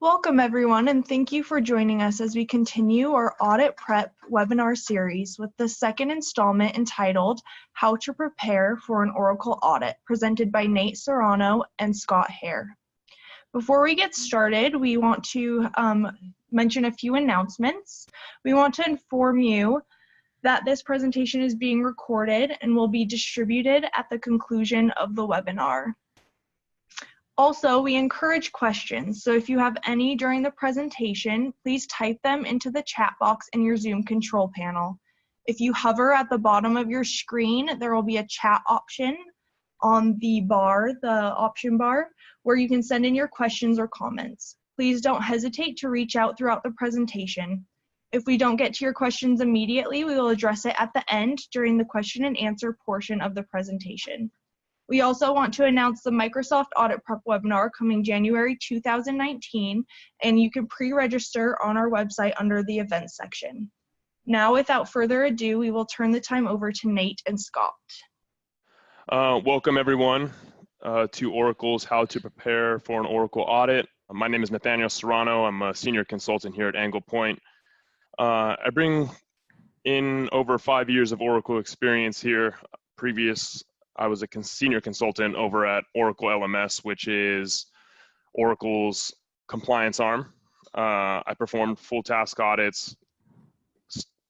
Welcome everyone, and thank you for joining us as we continue our audit prep webinar series with the second installment entitled How to Prepare for an Oracle Audit, presented by Nate Serrano and Scott Hare. Before we get started, we want to mention a few announcements. We want to inform you that this presentation is being recorded and will be distributed at the conclusion of the webinar. Also, we encourage questions, so if you have any during the presentation, please type them into the chat box in your Zoom control panel. If you hover at the bottom of your screen, there will be a chat option on the option bar, where you can send in your questions or comments. Please don't hesitate to reach out throughout the presentation. If we don't get to your questions immediately, we will address it at the end during the question and answer portion of the presentation. We also want to announce the Microsoft Audit Prep webinar coming January 2019, and you can pre-register on our website under the events section. Now, without further ado, we will turn the time over to Nate and Scott. Welcome everyone to Oracle's How to Prepare for an Oracle Audit. My name is Nathaniel Serrano. I'm a senior consultant here at Angle Point. I bring in over 5 years of Oracle experience here. I was a senior consultant over at Oracle LMS, which is Oracle's compliance arm. I performed full task audits,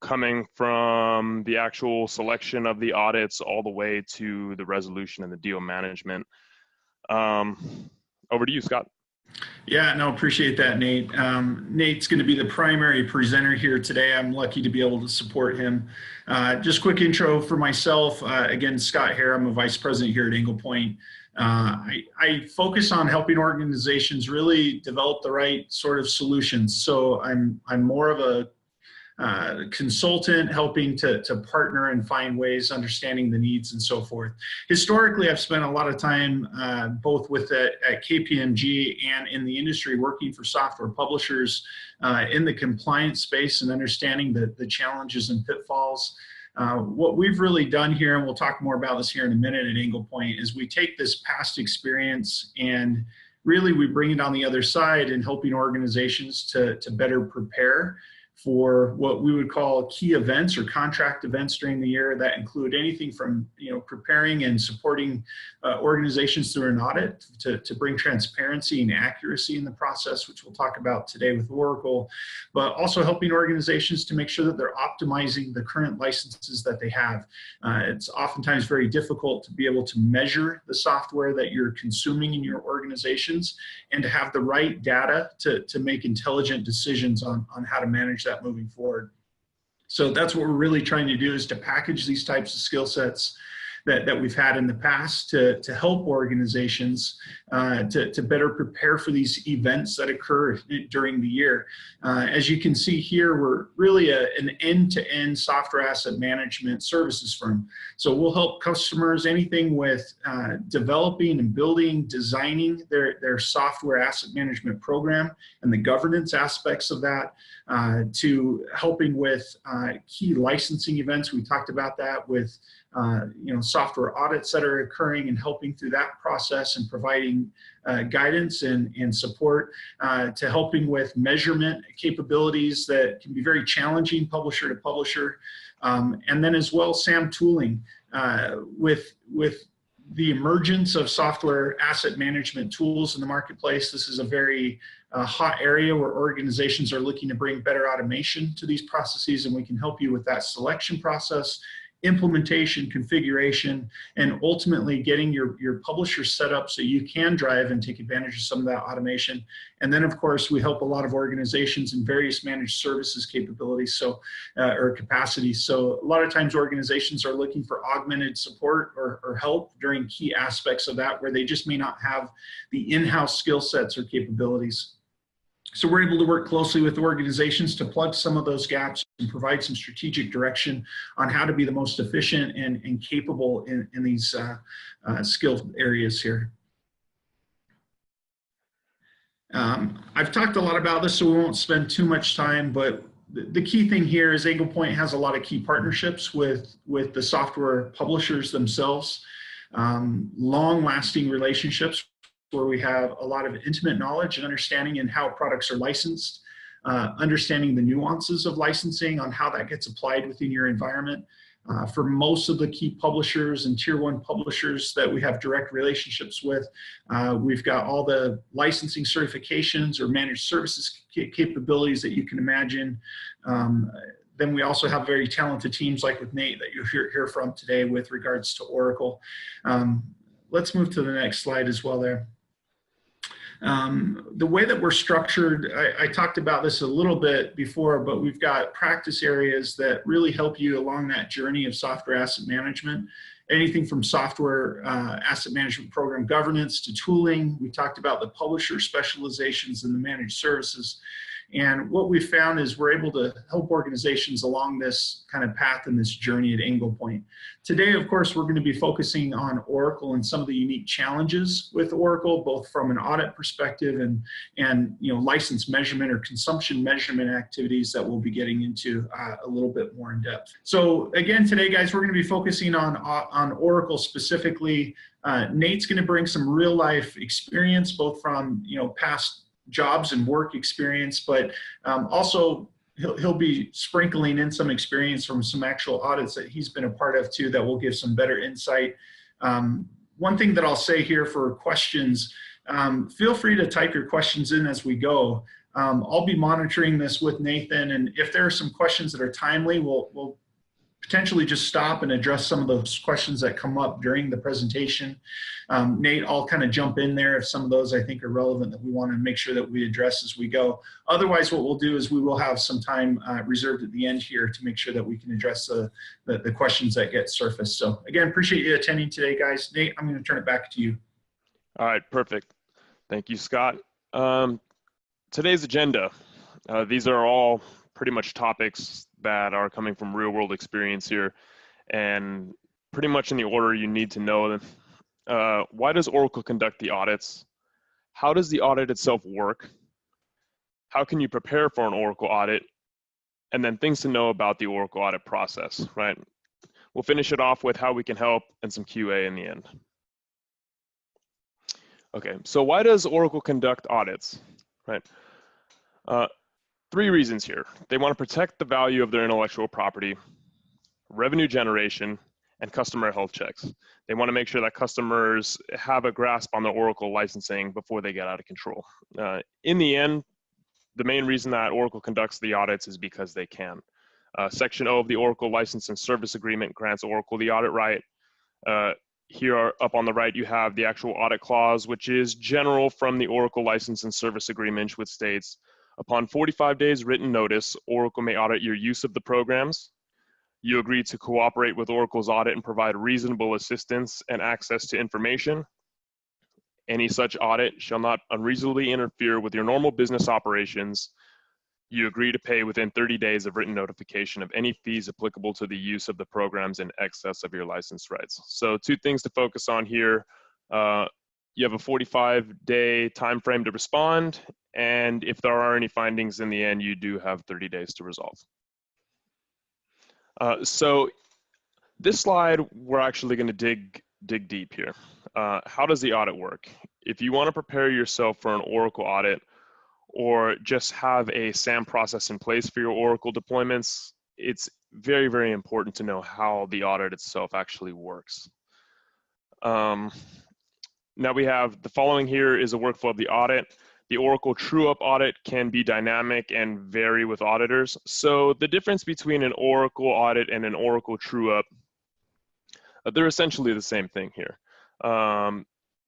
coming from the actual selection of the audits all the way to the resolution and the deal management. Over to you, Scott. Yeah, no, appreciate that, Nate. Nate's going to be the primary presenter here today. I'm lucky to be able to support him. Just quick intro for myself. Again, Scott Hare. I'm a vice president here at Angle Point. I focus on helping organizations really develop the right sort of solutions. So I'm more of a consultant, helping to partner and find ways, understanding the needs and so forth. Historically, I've spent a lot of time both at KPMG and in the industry working for software publishers in the compliance space and understanding the challenges and pitfalls. What we've really done here, and we'll talk more about this here in a minute at Angle Point, is we take this past experience and really we bring it on the other side in helping organizations to better prepare for what we would call key events or contract events during the year that include anything from preparing and supporting organizations through an audit to bring transparency and accuracy in the process, which we'll talk about today with Oracle, but also helping organizations to make sure that they're optimizing the current licenses that they have. It's oftentimes very difficult to be able to measure the software that you're consuming in your organizations and to have the right data to make intelligent decisions on how to manage that moving forward. So that's what we're really trying to do, is to package these types of skill sets that we've had in the past to help organizations to better prepare for these events that occur during the year. As you can see here, we're really an end-to-end software asset management services firm. So we'll help customers anything with developing and building, designing their software asset management program and the governance aspects of that, to helping with key licensing events. We talked about that with software audits that are occurring and helping through that process and providing guidance and support, to helping with measurement capabilities that can be very challenging publisher to publisher, and then as well SAM tooling. With the emergence of software asset management tools in the marketplace, this is a very hot area where organizations are looking to bring better automation to these processes, and we can help you with that selection process, implementation, configuration, and ultimately getting your publisher set up so you can drive and take advantage of some of that automation. And then of course, we help a lot of organizations in various managed services capabilities, or capacities. So a lot of times organizations are looking for augmented support or help during key aspects of that where they just may not have the in-house skill sets or capabilities. So we're able to work closely with organizations to plug some of those gaps and provide some strategic direction on how to be the most efficient and capable in these skill areas here. I've talked a lot about this, so we won't spend too much time, but the key thing here is Angle Point has a lot of key partnerships with the software publishers themselves, long-lasting relationships where we have a lot of intimate knowledge and understanding in how products are licensed, understanding the nuances of licensing on how that gets applied within your environment. For most of the key publishers and tier 1 publishers that we have direct relationships with, we've got all the licensing certifications or managed services capabilities that you can imagine. Then we also have very talented teams like with Nate that you'll hear from today with regards to Oracle. Let's move to the next slide as well there. The way that we're structured, I talked about this a little bit before, but we've got practice areas that really help you along that journey of software asset management. Anything from software asset management program governance to tooling. We talked about the publisher specializations and the managed services. And what we found is we're able to help organizations along this kind of path and this journey at Angle Point. Today, of course, we're going to be focusing on Oracle and some of the unique challenges with Oracle, both from an audit perspective and license measurement or consumption measurement activities that we'll be getting into a little bit more in depth. So again, today, guys, we're going to be focusing on Oracle specifically. Nate's going to bring some real life experience, both from past jobs and work experience, but also he'll be sprinkling in some experience from some actual audits that he's been a part of too that will give some better insight. One thing that I'll say here for questions, feel free to type your questions in as we go. I'll be monitoring this with Nathan, and if there are some questions that are timely, we'll potentially just stop and address some of those questions that come up during the presentation. Nate, I'll kind of jump in there if some of those I think are relevant that we want to make sure that we address as we go. Otherwise, what we'll do is we will have some time reserved at the end here to make sure that we can address the questions that get surfaced. So again, appreciate you attending today, guys. Nate, I'm going to turn it back to you. All right, perfect. Thank you, Scott. Today's agenda, these are all pretty much topics that are coming from real world experience here, and pretty much in the order you need to know them. Why does Oracle conduct the audits? How does the audit itself work? How can you prepare for an Oracle audit? And then things to know about the Oracle audit process, right? We'll finish it off with how we can help and some QA in the end. Okay, so why does Oracle conduct audits, right? 3 reasons here. They want to protect the value of their intellectual property, revenue generation, and customer health checks. They want to make sure that customers have a grasp on their Oracle licensing before they get out of control. In the end, the main reason that Oracle conducts the audits is because they can. Section O of the Oracle License and Service Agreement grants Oracle the audit right. Here up on the right, you have the actual audit clause, which is general from the Oracle License and Service Agreement, which states, upon 45 days written notice, Oracle may audit your use of the programs. You agree to cooperate with Oracle's audit and provide reasonable assistance and access to information. Any such audit shall not unreasonably interfere with your normal business operations. You agree to pay within 30 days of written notification of any fees applicable to the use of the programs in excess of your license rights. So 2 things to focus on here. You have a 45-day time frame to respond, and if there are any findings in the end, you do have 30 days to resolve. So this slide, we're actually going to dig deep here. How does the audit work? If you want to prepare yourself for an Oracle audit or just have a SAM process in place for your Oracle deployments, it's very, very important to know how the audit itself actually works. Now we have the following here is a workflow of the audit. The Oracle true-up audit can be dynamic and vary with auditors. So the difference between an Oracle audit and an Oracle true-up, they're essentially the same thing here.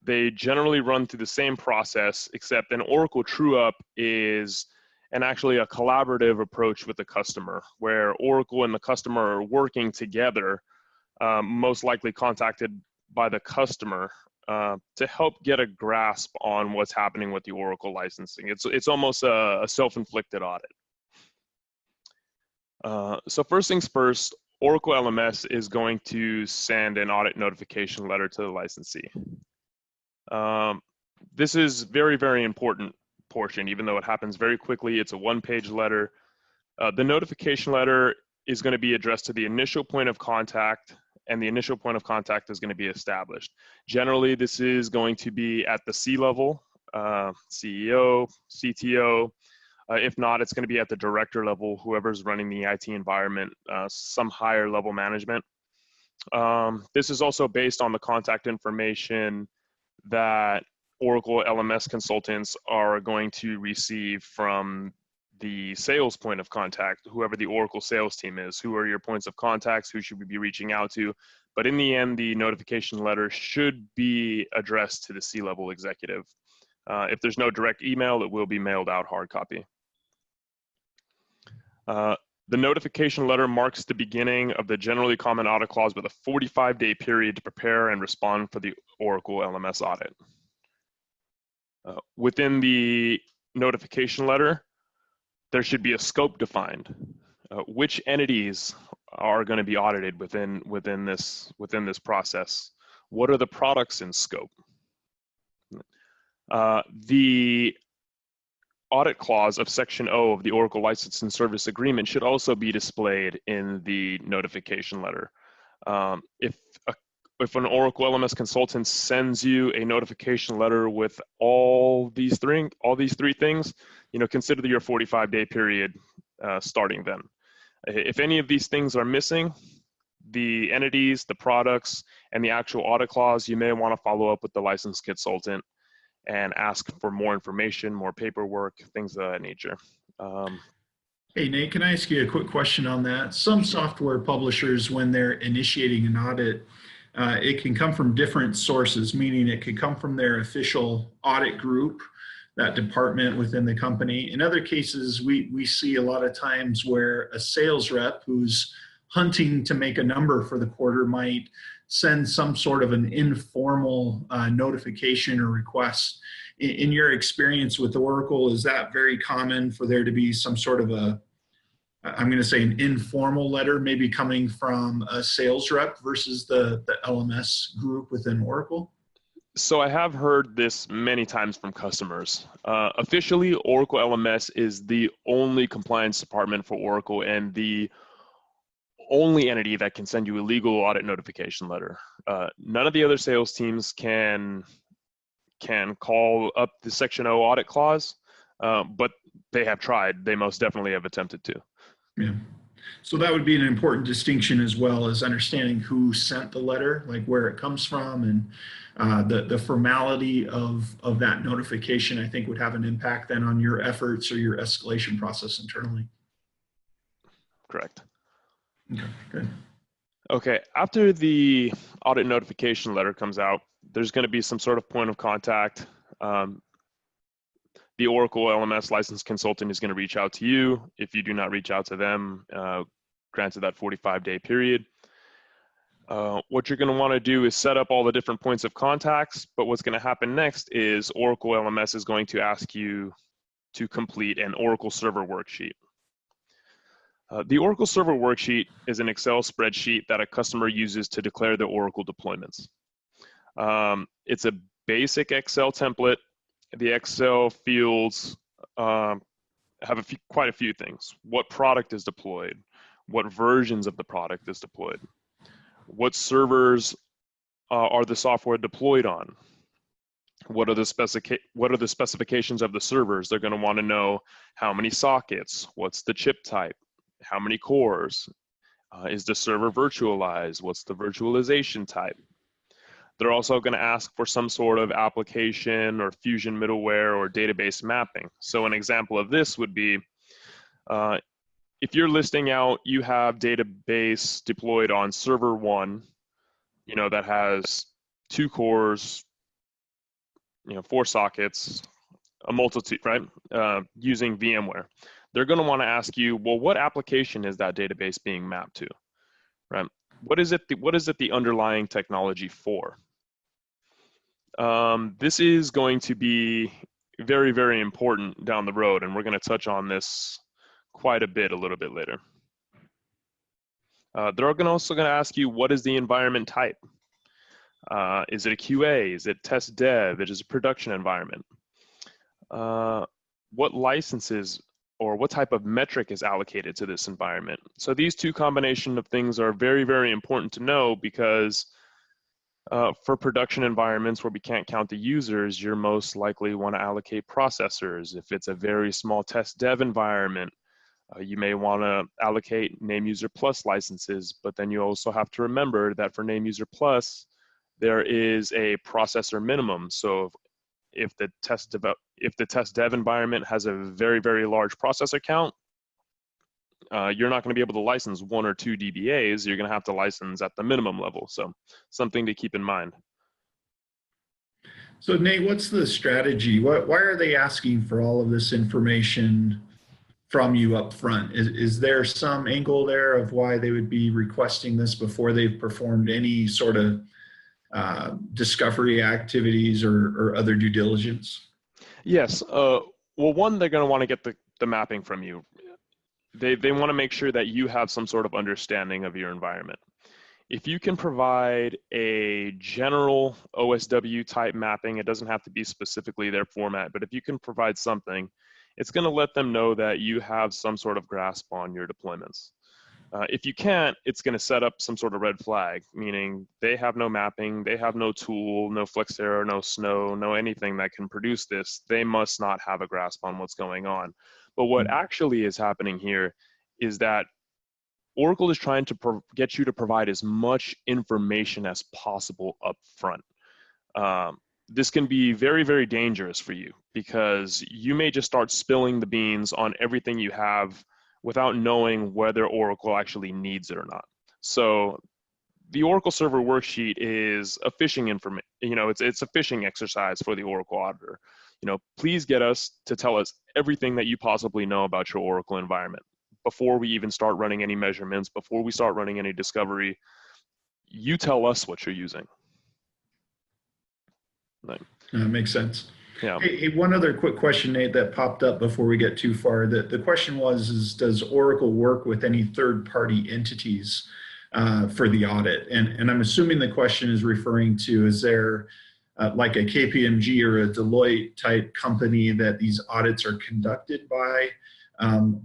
They generally run through the same process, except an Oracle true-up is actually a collaborative approach with the customer, where Oracle and the customer are working together, most likely contacted by the customer, to help get a grasp on what's happening with the Oracle licensing. It's almost a self-inflicted audit. So first things first, Oracle LMS is going to send an audit notification letter to the licensee. This is very, very important portion, even though it happens very quickly. It's a 1-page letter. The notification letter is going to be addressed to the initial point of contact and the initial point of contact is going to be established. Generally, this is going to be at the C level, CEO, CTO. If not, it's going to be at the director level, whoever's running the IT environment, some higher level management. This is also based on the contact information that Oracle LMS consultants are going to receive from the sales point of contact, whoever the Oracle sales team is. Who are your points of contacts? Who should we be reaching out to? But in the end, the notification letter should be addressed to the C-level executive. If there's no direct email, it will be mailed out hard copy. The notification letter marks the beginning of the generally common audit clause with a 45-day period to prepare and respond for the Oracle LMS audit. Within the notification letter, there should be a scope defined. Which entities are going to be audited within this process? What are the products in scope? The audit clause of Section O of the Oracle License and Service Agreement should also be displayed in the notification letter. If an Oracle LMS consultant sends you a notification letter with all these three things, consider your 45-day period starting then. If any of these things are missing, the entities, the products, and the actual audit clause, you may want to follow up with the licensed consultant and ask for more information, more paperwork, things of that nature. Hey, Nate, can I ask you a quick question on that? Some software publishers, when they're initiating an audit, it can come from different sources, meaning it could come from their official audit group, that department within the company. In other cases, we see a lot of times where a sales rep who's hunting to make a number for the quarter might send some sort of an informal notification or request. In your experience with Oracle, is that very common for there to be some sort of I'm going to say an informal letter, maybe coming from a sales rep versus the LMS group within Oracle? So I have heard this many times from customers. Officially, Oracle LMS is the only compliance department for Oracle and the only entity that can send you a legal audit notification letter. None of the other sales teams can call up the Section O audit clause, but they have tried. They most definitely have attempted to. Yeah. So that would be an important distinction, as well as understanding who sent the letter, like where it comes from, and the formality of that notification, I think, would have an impact then on your efforts or your escalation process internally. Correct. Okay, good. Okay, after the audit notification letter comes out, there's going to be some sort of point of contact. The Oracle LMS licensed consultant is going to reach out to you. If you do not reach out to them, granted that 45-day period. What you're going to want to do is set up all the different points of contacts, but what's going to happen next is Oracle LMS is going to ask you to complete an Oracle Server Worksheet. The Oracle Server Worksheet is an Excel spreadsheet that a customer uses to declare their Oracle deployments. It's a basic Excel template. The Excel fields have quite a few things. What product is deployed? What versions of the product is deployed? What servers are the software deployed on? What are the specifications of the servers? They're going to want to know how many sockets, what's the chip type, how many cores, is the server virtualized, what's the virtualization type? They're also going to ask for some sort of application or fusion middleware or database mapping. So an example of this would be, if you're listing out, you have database deployed on server 1, that has 2 cores, 4 sockets, a multitude, right? Using VMware. They're going to want to ask you, well, what application is that database being mapped to, right? What is it the underlying technology for? This is going to be very, very important down the road, and we're going to touch on this quite a little bit later. They're also going to ask you, what is the environment type? Is it a QA? Is it test dev? Is it a production environment? What licenses or what type of metric is allocated to this environment? So these two combination of things are very, very important to know because for production environments where we can't count the users, you're most likely want to allocate processors. If it's a very small test dev environment, you may want to allocate name user plus licenses, but then you also have to remember that for name user plus, there is a processor minimum. So if the test dev environment has a very, very large processor count, you're not going to be able to license 1 or 2 DBAs. You're going to have to license at the minimum level. So something to keep in mind. So Nate, what's the strategy? Why are they asking for all of this information from you up front? Is there some angle there of why they would be requesting this before they've performed any sort of discovery activities or other due diligence? Yes. Well, one, they're going to want to get the mapping from you. They want to make sure that you have some sort of understanding of your environment. If you can provide a general OSW type mapping, it doesn't have to be specifically their format, but if you can provide something, it's going to let them know that you have some sort of grasp on your deployments. If you can't, it's going to set up some sort of red flag, meaning they have no mapping, they have no tool, no Flexera, no Snow, no anything that can produce this. They must not have a grasp on what's going on. But what actually is happening here is that Oracle is trying to get you to provide as much information as possible up front. This can be very, very dangerous for you because you may just start spilling the beans on everything you have without knowing whether Oracle actually needs it or not. So the Oracle Server Worksheet is a phishing information, it's a phishing exercise for the Oracle auditor. Please get us to tell us everything that you possibly know about your Oracle environment before we even start running any measurements, before we start running any discovery. You tell us what you're using. That makes sense. Yeah. Hey, one other quick question, Nate, that popped up before we get too far. The question was, does Oracle work with any third-party entities for the audit? And I'm assuming the question is referring to, is there like a KPMG or a Deloitte type company that these audits are conducted by,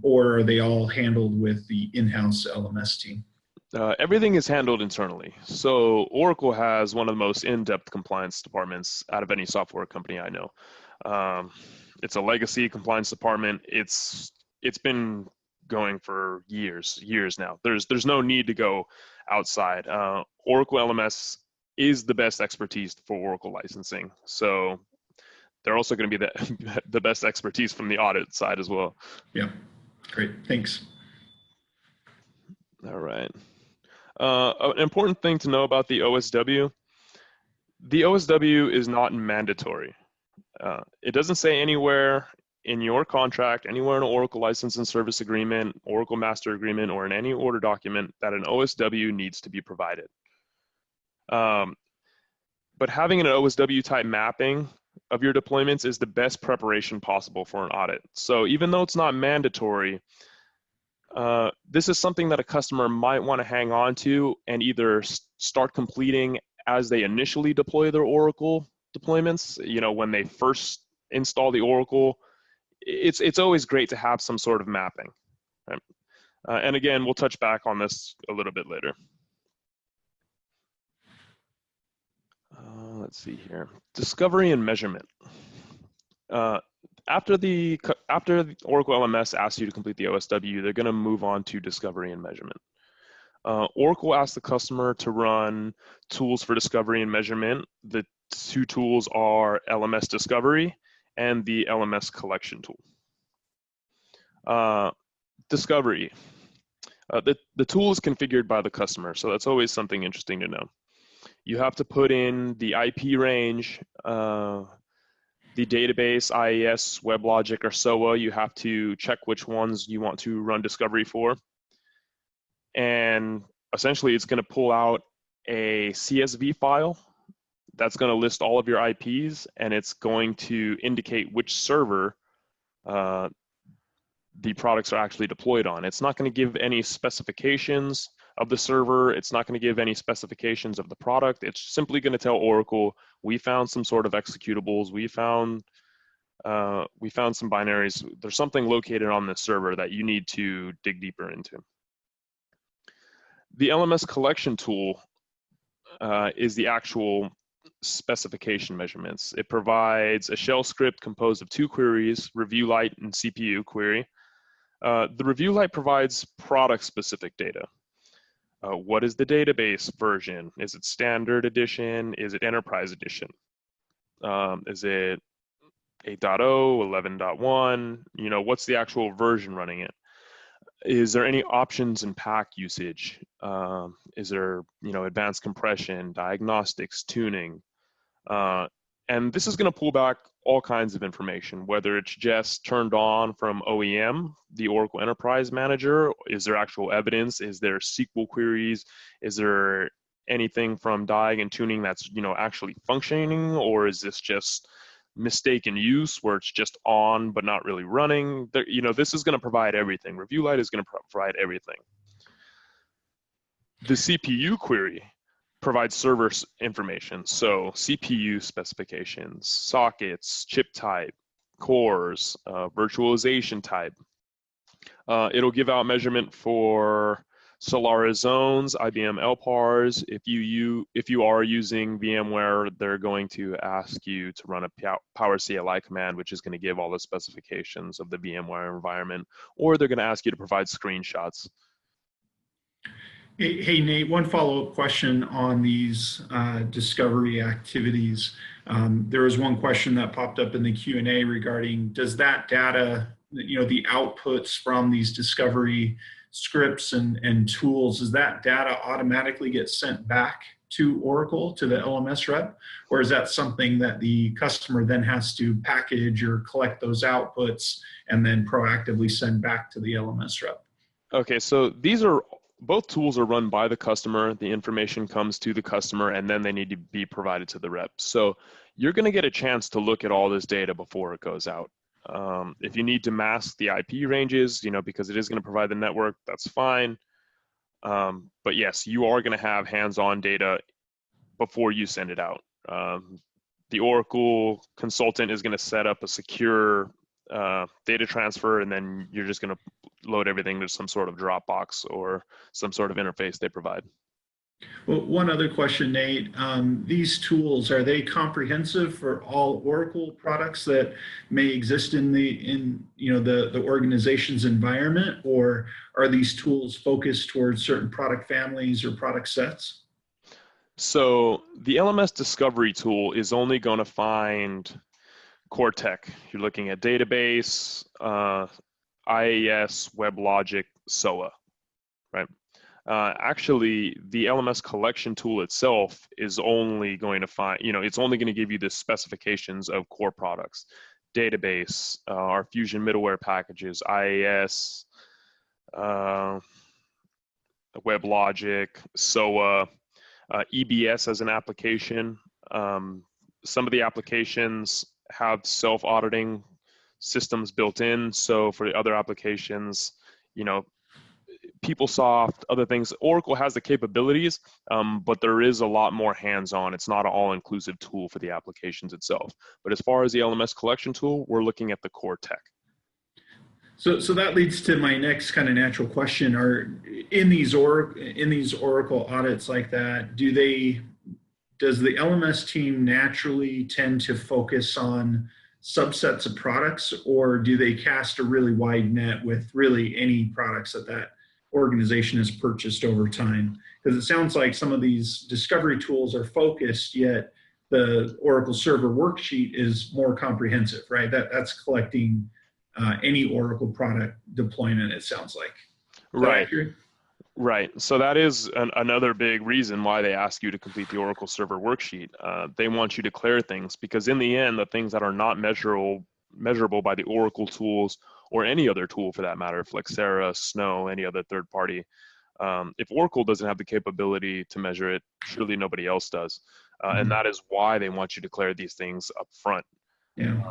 or are they all handled with the in-house LMS team? Everything is handled internally. So Oracle has one of the most in-depth compliance departments out of any software company I know. It's a legacy compliance department. It's been going for years now. There's no need to go outside. Oracle LMS is the best expertise for Oracle licensing. So they're also going to be the best expertise from the audit side as well. Yeah, great, thanks. All right. An important thing to know about the OSW is not mandatory. It doesn't say anywhere in your contract, anywhere in an Oracle License and Service Agreement, Oracle Master Agreement, or in any order document that an OSW needs to be provided. But having an OSW type mapping of your deployments is the best preparation possible for an audit. So even though it's not mandatory, this is something that a customer might want to hang on to and either start completing as they initially deploy their Oracle deployments. When they first install the Oracle, it's always great to have some sort of mapping. Right? And again, we'll touch back on this a little bit later. Let's see here. Discovery and measurement. After the Oracle LMS asks you to complete the OSW, they're going to move on to discovery and measurement. Oracle asks the customer to run tools for discovery and measurement. The two tools are LMS Discovery and the LMS Collection tool. Discovery. The tool is configured by the customer, so that's always something interesting to know. You have to put in the IP range, the database, IAS, WebLogic, or SOA. You have to check which ones you want to run discovery for. And essentially, it's going to pull out a CSV file that's going to list all of your IPs, and it's going to indicate which server the products are actually deployed on. It's not going to give any specifications of the server. It's not going to give any specifications of the product. It's simply going to tell Oracle, we found some sort of executables. We found some binaries. There's something located on this server that you need to dig deeper into. The LMS collection tool is the actual specification measurements. It provides a shell script composed of 2 queries, review light and CPU query. The review light provides product-specific data. What is the database version? Is it standard edition? Is it enterprise edition? Is it 8.0, 11.1? You know, what's the actual version running it? Is there any options in pack usage? Is there, you know, advanced compression, diagnostics, tuning? And this is going to pull back all kinds of information, whether it's just turned on from OEM, the Oracle Enterprise Manager. Is there actual evidence? Is there SQL queries? Is there anything from diag and tuning that's, you know, actually functioning? Or is this just mistaken use where it's just on but not really running? There, you know, this is going to provide everything. Review Light is going to provide everything. The CPU query provides server information, so CPU specifications, sockets, chip type, cores, virtualization type. It'll give out measurement for Solaris zones, IBM LPARs. If you are using VMware, they're going to ask you to run a power CLI command, which is going to give all the specifications of the VMware environment, or they're going to ask you to provide screenshots. Hey, Nate, one follow-up question on these discovery activities. There was one question that popped up in the Q&A regarding, does that data, you know, the outputs from these discovery scripts and tools, does that data automatically get sent back to Oracle, to the LMS rep? Or is that something that the customer then has to package or collect those outputs and then proactively send back to the LMS rep? Okay, so both tools are run by the customer. The information comes to the customer, and then they need to be provided to the rep. So you're going to get a chance to look at all this data before it goes out. If you need to mask the IP ranges, you know, because it is going to provide the network, that's fine. But yes, you are going to have hands-on data before you send it out. The Oracle consultant is going to set up a secure data transfer, and then you're just going to load everything to some sort of Dropbox or some sort of interface they provide. Well, one other question, Nate. These tools, are they comprehensive for all Oracle products that may exist in the organization's environment, or are these tools focused towards certain product families or product sets? So the LMS discovery tool is only going to find core tech. You're looking at database, IAS, WebLogic, SOA, right? Actually, the LMS collection tool itself is only going to find, you know, it's only going to give you the specifications of core products, database, our Fusion middleware packages, IAS, WebLogic, SOA, EBS as an application. Some of the applications have self-auditing systems built in. So for the other applications, you know, PeopleSoft, other things, Oracle has the capabilities, but there is a lot more hands-on. It's not an all-inclusive tool for the applications itself. But as far as the LMS collection tool, we're looking at the core tech. So that leads to my next kind of natural question: are in these Oracle audits like that, does the LMS team naturally tend to focus on subsets of products, or do they cast a really wide net with really any products that organization has purchased over time? Because it sounds like some of these discovery tools are focused, yet the Oracle Server Worksheet is more comprehensive, right? That's collecting any Oracle product deployment, it sounds like. Right. Right. So that is another big reason why they ask you to complete the Oracle Server Worksheet. They want you to declare things, because in the end, the things that are not measurable by the Oracle tools or any other tool for that matter, Flexera, Snow, any other third party, if Oracle doesn't have the capability to measure it, surely nobody else does. And that is why they want you to declare these things up front. Yeah.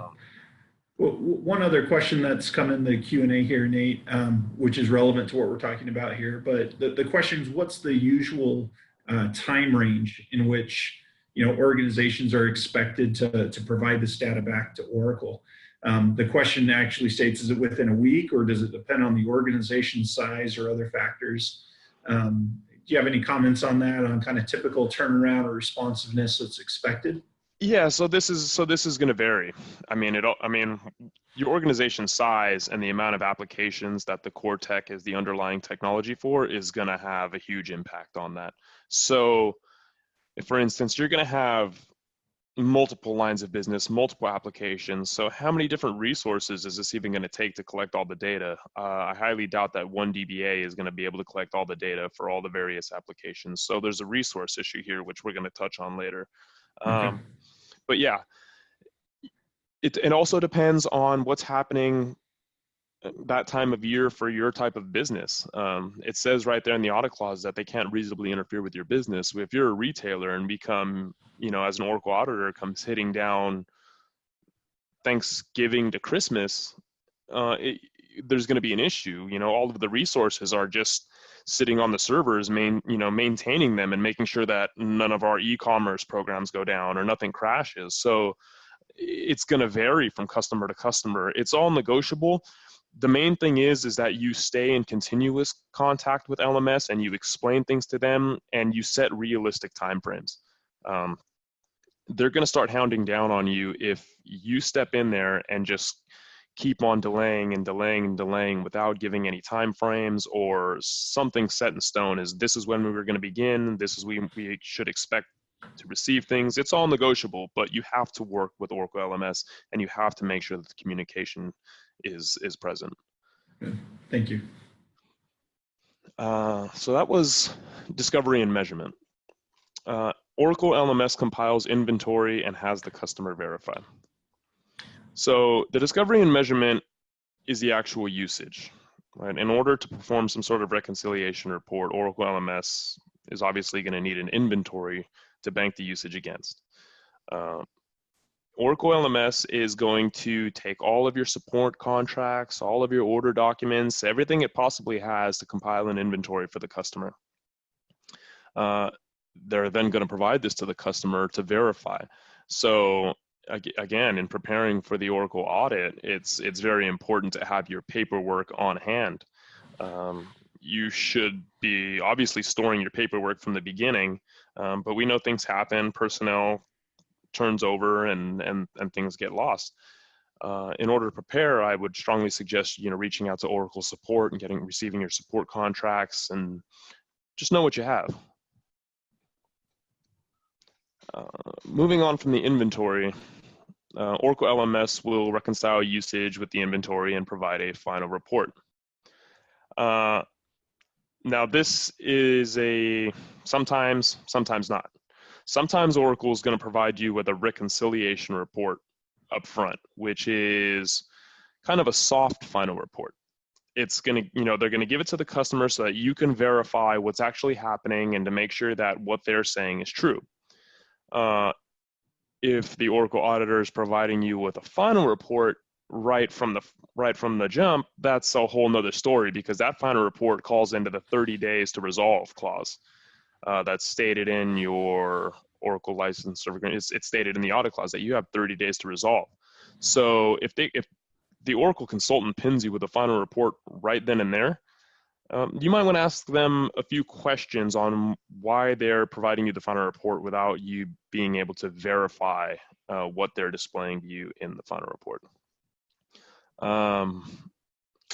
Well, one other question that's come in the Q&A here, Nate, which is relevant to what we're talking about here, but the question is, what's the usual time range in which, you know, organizations are expected to provide this data back to Oracle? The question actually states, is it within a week, or does it depend on the organization size or other factors? you have any comments on that, on kind of typical turnaround or responsiveness that's expected? Yeah, so this is going to vary. I mean, your organization size and the amount of applications that the core tech is the underlying technology for is going to have a huge impact on that. So, if, for instance, you're going to have multiple lines of business, multiple applications. So how many different resources is this even going to take to collect all the data? I highly doubt that one DBA is going to be able to collect all the data for all the various applications. So there's a resource issue here, which we're going to touch on later. Okay. But yeah, it also depends on what's happening that time of year for your type of business. It says right there in the audit clause that they can't reasonably interfere with your business. If you're a retailer and become, as an Oracle auditor comes hitting down Thanksgiving to Christmas, there's going to be an issue. All of the resources are just sitting on the servers, maintaining them and making sure that none of our e-commerce programs go down or nothing crashes. So it's going to vary from customer to customer. It's all negotiable. The main thing is that you stay in continuous contact with LMS and you explain things to them and you set realistic timeframes. They're going to start hounding down on you if you step in there and just keep on delaying and delaying and delaying without giving any time frames or something set in stone. This is when we were going to begin. This is we should expect to receive things. It's all negotiable, but you have to work with Oracle LMS and you have to make sure that the communication is present. Good. Thank you. So that was discovery and measurement. Oracle LMS compiles inventory and has the customer verify. So the discovery and measurement is the actual usage, right? In order to perform some sort of reconciliation report, Oracle LMS is obviously going to need an inventory to bank the usage against. Oracle LMS is going to take all of your support contracts, all of your order documents, everything it possibly has to compile an inventory for the customer. They're then going to provide this to the customer to verify. So again, in preparing for the Oracle audit, it's very important to have your paperwork on hand. You should be obviously storing your paperwork from the beginning, but we know things happen, personnel turns over and things get lost. In order to prepare, I would strongly suggest reaching out to Oracle support and receiving your support contracts and just know what you have. Moving on from the inventory, Oracle LMS will reconcile usage with the inventory and provide a final report. Now this is sometimes not. Sometimes Oracle is going to provide you with a reconciliation report up front, which is kind of a soft final report. It's going to, they're going to give it to the customer so that you can verify what's actually happening and to make sure that what they're saying is true. If the Oracle auditor is providing you with a final report right from the jump, that's a whole nother story, because that final report calls into the 30 days to resolve clause that's stated in your Oracle license. It's stated in the audit clause that you have 30 days to resolve. So if the Oracle consultant pins you with a final report right then and there, you might want to ask them a few questions on why they're providing you the final report without you being able to verify what they're displaying to you in the final report.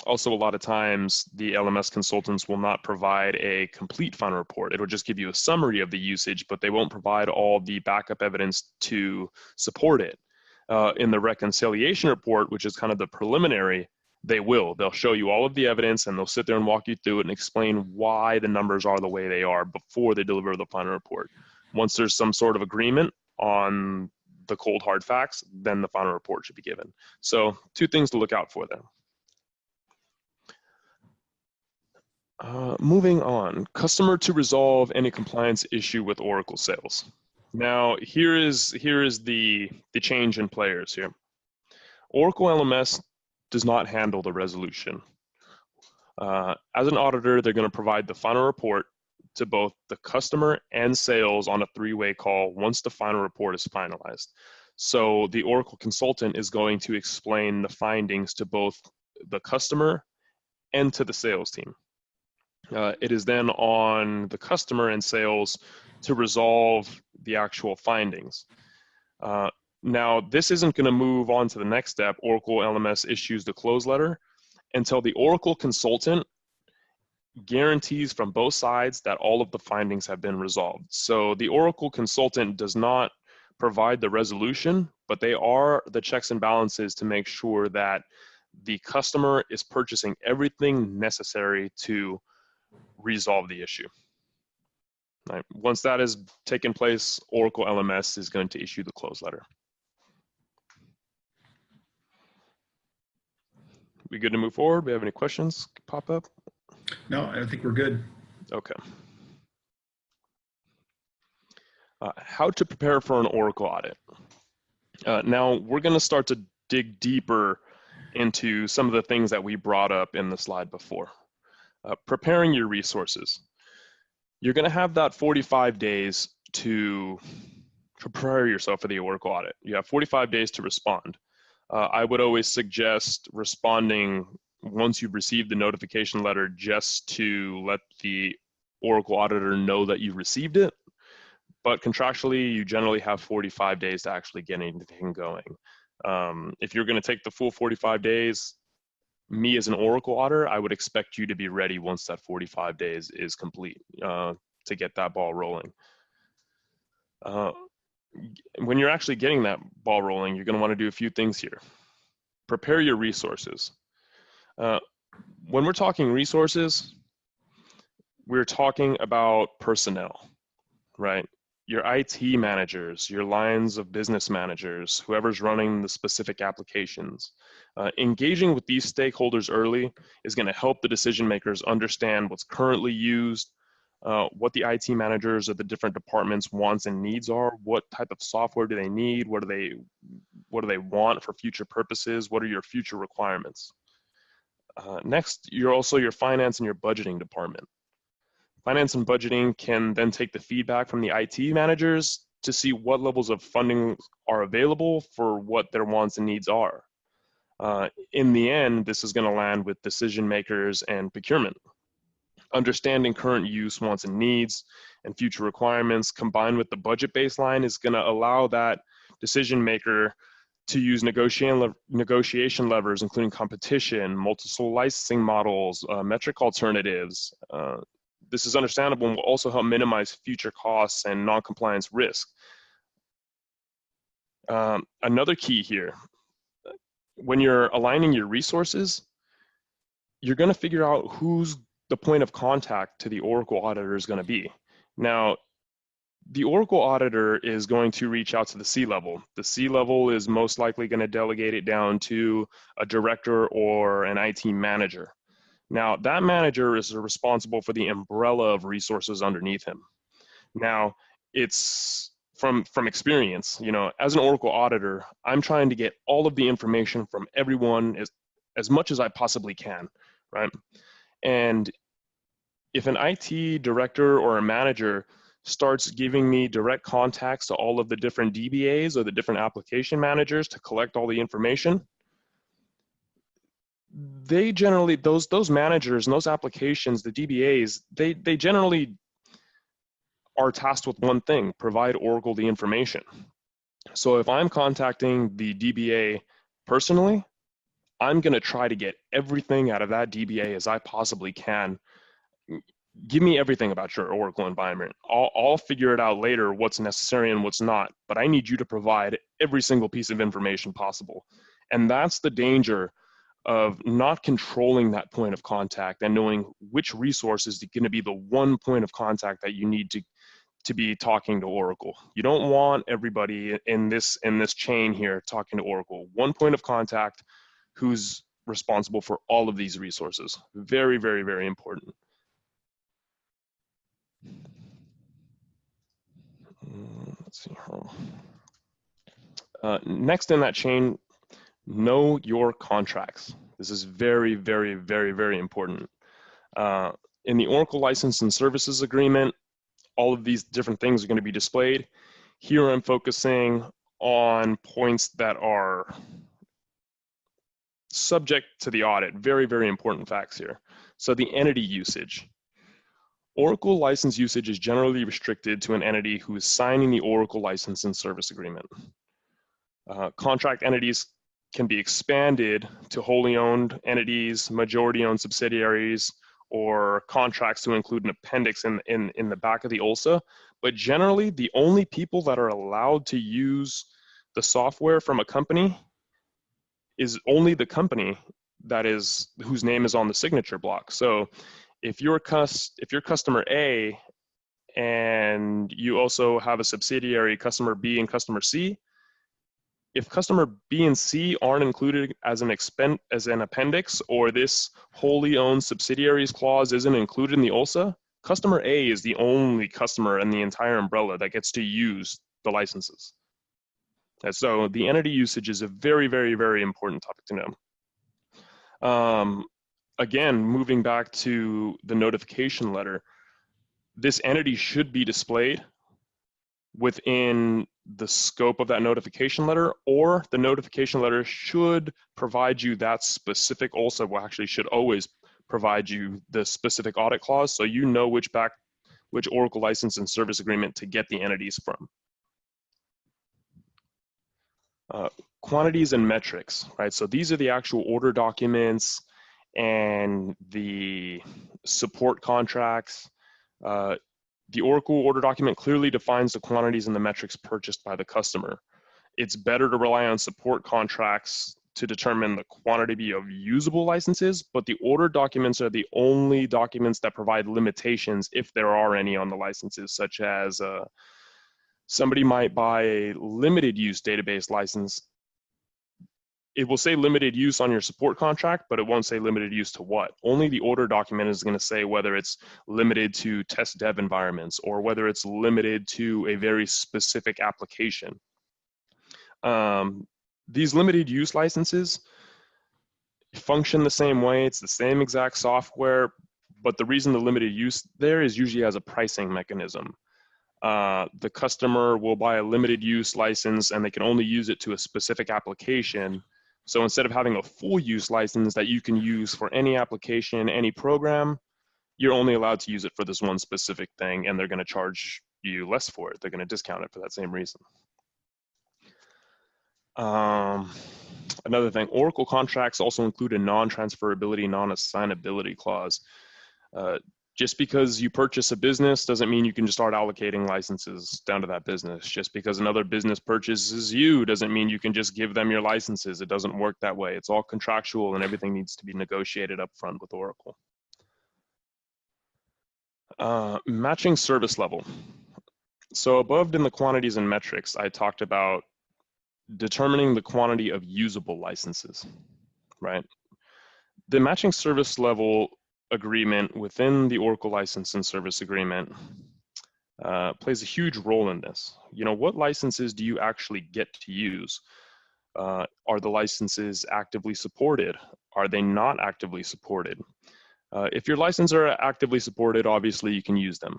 Also, a lot of times the LMS consultants will not provide a complete final report. It'll just give you a summary of the usage, but they won't provide all the backup evidence to support it. In the reconciliation report, which is kind of the preliminary, they'll show you all of the evidence and they'll sit there and walk you through it and explain why the numbers are the way they are before they deliver the final report. Once there's some sort of agreement on the cold hard facts, then the final report should be given. So 2 things to look out for there. Moving on, customer to resolve any compliance issue with Oracle sales. Now, here is the change in players here. Oracle LMS does not handle the resolution. As an auditor, they're going to provide the final report to both the customer and sales on a 3-way call once the final report is finalized. So the Oracle consultant is going to explain the findings to both the customer and to the sales team. It is then on the customer and sales to resolve the actual findings. Now, this isn't going to move on to the next step. Oracle LMS issues the close letter until the Oracle consultant guarantees from both sides that all of the findings have been resolved. So the Oracle consultant does not provide the resolution, but they are the checks and balances to make sure that the customer is purchasing everything necessary to resolve the issue. Right. Once that has taken place, Oracle LMS is going to issue the close letter. We good to move forward? We have any questions pop up? No, I think we're good. Okay. How to prepare for an Oracle audit. Now, we're going to start to dig deeper into some of the things that we brought up in the slide before. Preparing your resources. You're going to have that 45 days to prepare yourself for the Oracle audit. You have 45 days to respond. I would always suggest responding once you've received the notification letter, just to let the Oracle auditor know that you received it. But contractually, you generally have 45 days to actually get anything going. If you're going to take the full 45 days, me as an Oracle auditor, I would expect you to be ready once that 45 days is complete to get that ball rolling. When you're actually getting that ball rolling, you're going to want to do a few things here. Prepare your resources. When we're talking resources, we're talking about personnel, right? Your IT managers, your lines of business managers, whoever's running the specific applications. Engaging with these stakeholders early is going to help the decision makers understand what's currently used, what the IT managers of the different departments' wants and needs are, what type of software do they need, what do they want for future purposes, what are your future requirements. Next, you're also your finance and your budgeting department. Finance and budgeting can then take the feedback from the IT managers to see what levels of funding are available for what their wants and needs are. In the end, this is going to land with decision makers and procurement. Understanding current use, wants and needs, and future requirements combined with the budget baseline is going to allow that decision maker to use negotiation levers, including competition, multiple licensing models, metric alternatives. This is understandable and will also help minimize future costs and non-compliance risk. Another key here, when you're aligning your resources, you're going to figure out who's the point of contact to the Oracle auditor is going to be. Now, the Oracle auditor is going to reach out to the C-level. The C-level is most likely going to delegate it down to a director or an IT manager. Now, that manager is responsible for the umbrella of resources underneath him. Now, it's from experience, you know, as an Oracle auditor, I'm trying to get all of the information from everyone as much as I possibly can, right? And if an IT director or a manager starts giving me direct contacts to all of the different DBAs or the different application managers to collect all the information, they generally, those managers and those applications, the DBAs, they generally are tasked with one thing: provide Oracle the information. So if I'm contacting the DBA personally, I'm going to try to get everything out of that DBA as I possibly can. Give me everything about your Oracle environment. I'll figure it out later what's necessary and what's not, but I need you to provide every single piece of information possible. And that's the danger of not controlling that point of contact and knowing which resource is going to be the one point of contact that you need to be talking to Oracle. You don't want everybody in this chain here talking to Oracle. One point of contact who's responsible for all of these resources. Very, very, very important. Let's see. Next in that chain, know your contracts. This is very, very, very, very important. In the Oracle License and Services Agreement, all of these different things are going to be displayed. Here I'm focusing on points that are subject to the audit. Very, very important facts here. So the entity usage. Oracle license usage is generally restricted to an entity who is signing the Oracle license and service agreement. Contract entities can be expanded to wholly owned entities, majority owned subsidiaries, or contracts to include an appendix in the back of the OLSA. But generally, the only people that are allowed to use the software from a company is only the company that is whose name is on the signature block. So if you're customer A and you also have a subsidiary, customer B and customer C, if customer B and C aren't included as an appendix, or this wholly owned subsidiaries clause isn't included in the OLSA, customer A is the only customer in the entire umbrella that gets to use the licenses. And so the entity usage is a very, very, very important topic to know. Again, moving back to the notification letter, this entity should be displayed within the scope of that notification letter, or the notification letter should provide you that specific, also actually should always provide you the specific audit clause so you know which Oracle license and service agreement to get the entities from. Quantities and metrics, right? So these are the actual order documents and the support contracts. The Oracle order document clearly defines the quantities and the metrics purchased by the customer. It's better to rely on support contracts to determine the quantity of usable licenses, but the order documents are the only documents that provide limitations, if there are any, on the licenses, such as somebody might buy a limited use database license. It will say limited use on your support contract, but it won't say limited use to what. Only the order document is going to say whether it's limited to test dev environments or whether it's limited to a very specific application. These limited use licenses function the same way. It's the same exact software, but the reason the limited use there is usually as a pricing mechanism. The customer will buy a limited use license and they can only use it to a specific application. So instead of having a full use license that you can use for any application, any program, you're only allowed to use it for this one specific thing, and they're going to charge you less for it. They're going to discount it for that same reason. Another thing, Oracle contracts also include a non-transferability, non-assignability clause. Just because you purchase a business doesn't mean you can just start allocating licenses down to that business. Just because another business purchases you doesn't mean you can just give them your licenses. It doesn't work that way. It's all contractual and everything needs to be negotiated up front with Oracle. Matching service level. So above in the quantities and metrics, I talked about determining the quantity of usable licenses, right? The matching service level agreement within the Oracle license and service agreement plays a huge role in this. You know, what licenses do you actually get to use? Are the licenses actively supported? Are they not actively supported? If your licenses are actively supported, obviously you can use them.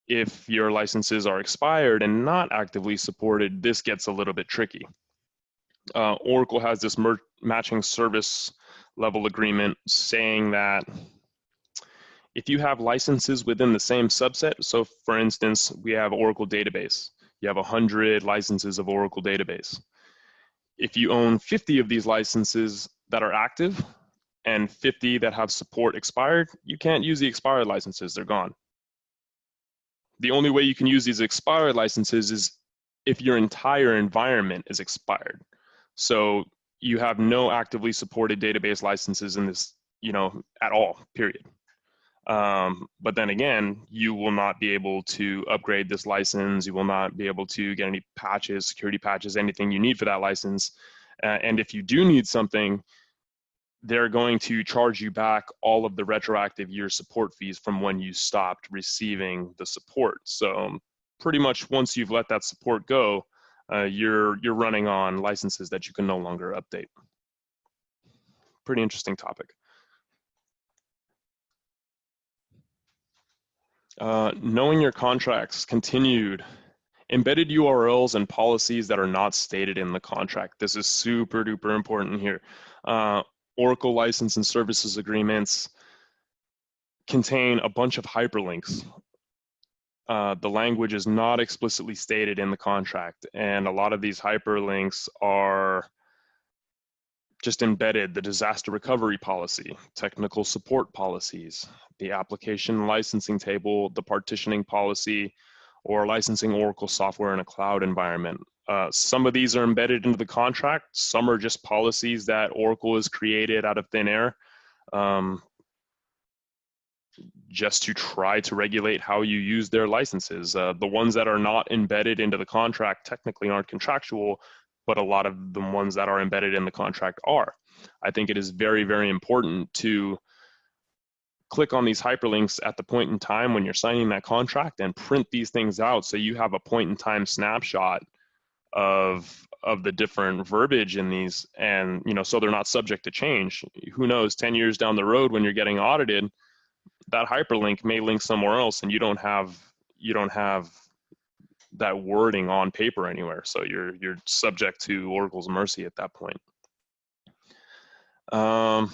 If your licenses are expired and not actively supported, this gets a little bit tricky. Oracle has this matching service level agreement saying that if you have licenses within the same subset, so for instance, we have Oracle database, you have 100 licenses of Oracle database. If you own 50 of these licenses that are active and 50 that have support expired, you can't use the expired licenses, they're gone. The only way you can use these expired licenses is if your entire environment is expired. So you have no actively supported database licenses in this, you know, at all, period. But then again, you will not be able to upgrade this license. You will not be able to get any patches, security patches, anything you need for that license. And if you do need something, they're going to charge you back all of the retroactive year support fees from when you stopped receiving the support. So pretty much once you've let that support go, you're running on licenses that you can no longer update. Pretty interesting topic. Knowing your contracts, continued. Embedded URLs and policies that are not stated in the contract. This is super duper important here. Oracle license and services agreements contain a bunch of hyperlinks. The language is not explicitly stated in the contract, and a lot of these hyperlinks are just embedded: the disaster recovery policy, technical support policies, the application licensing table, the partitioning policy, or licensing Oracle software in a cloud environment. Some of these are embedded into the contract. Some are just policies that Oracle has created out of thin air, just to try to regulate how you use their licenses. The ones that are not embedded into the contract technically aren't contractual, but a lot of the ones that are embedded in the contract are. I think it is very, very important to click on these hyperlinks at the point in time when you're signing that contract and print these things out so you have a point in time snapshot of the different verbiage in these, and so they're not subject to change. Who knows, 10 years down the road when you're getting audited, that hyperlink may link somewhere else and you don't have that wording on paper anywhere, so you're subject to Oracle's mercy at that point. A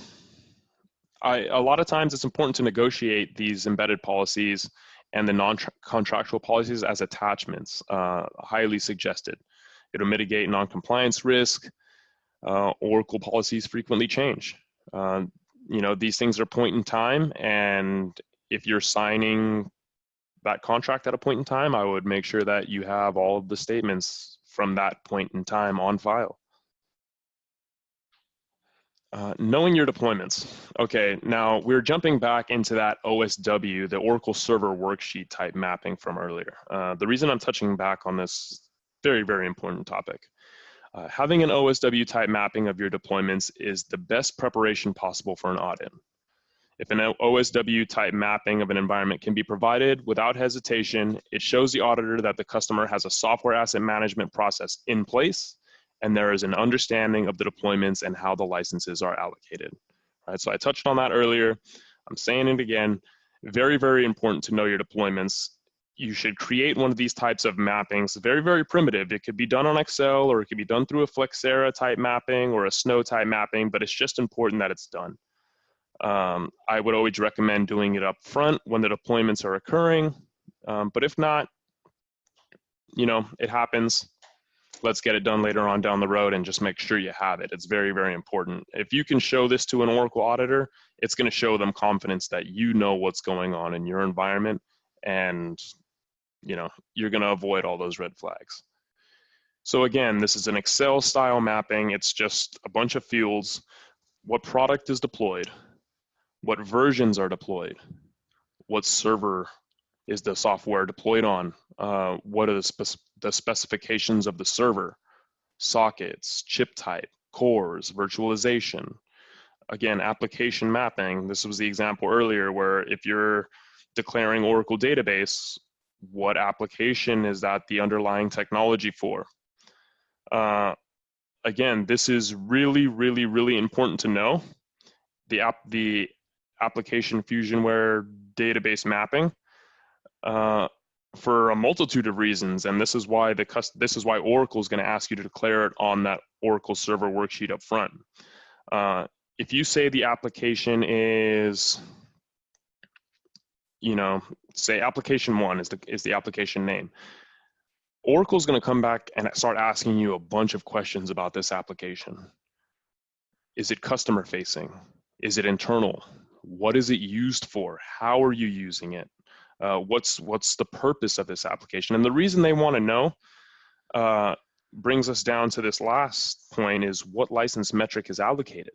lot of times it's important to negotiate these embedded policies and the non-contractual policies as attachments. Highly suggested. It'll mitigate non-compliance risk. Oracle policies frequently change. These things are point in time, and if you're signing that contract at a point in time, I would make sure that you have all of the statements from that point in time on file. Knowing your deployments. Okay, now we're jumping back into that OSW, the Oracle Server Worksheet type mapping from earlier. The reason I'm touching back on this very, very important topic. Having an OSW type mapping of your deployments is the best preparation possible for an audit. If an OSW type mapping of an environment can be provided without hesitation, it shows the auditor that the customer has a software asset management process in place, and there is an understanding of the deployments and how the licenses are allocated. All right, so I touched on that earlier. I'm saying it again. Very, very important to know your deployments. You should create one of these types of mappings. Very, very primitive. It could be done on Excel, or it could be done through a Flexera type mapping or a Snow type mapping, but it's just important that it's done. I would always recommend doing it up front when the deployments are occurring. But if not, it happens. Let's get it done later on down the road and just make sure you have it. It's very, very important. If you can show this to an Oracle auditor, it's going to show them confidence that you know what's going on in your environment, and you're going to avoid all those red flags. So again, this is an Excel style mapping. It's just a bunch of fields. What product is deployed? What versions are deployed? What server is the software deployed on? What are the specifications of the server? Sockets, chip type, cores, virtualization. Again, application mapping. This was the example earlier where if you're declaring Oracle database, what application is that the underlying technology for? Again, this is really, really, really important to know. The application fusionware database mapping for a multitude of reasons, and this is why Oracle is going to ask you to declare it on that Oracle Server Worksheet up front. If you say the application is, say application 1 is the application name, Oracle's going to come back and start asking you a bunch of questions about this application. Is it customer facing? Is it internal? What is it used for? How are you using it? What's the purpose of this application? And the reason they want to know brings us down to this last point, is what license metric is allocated.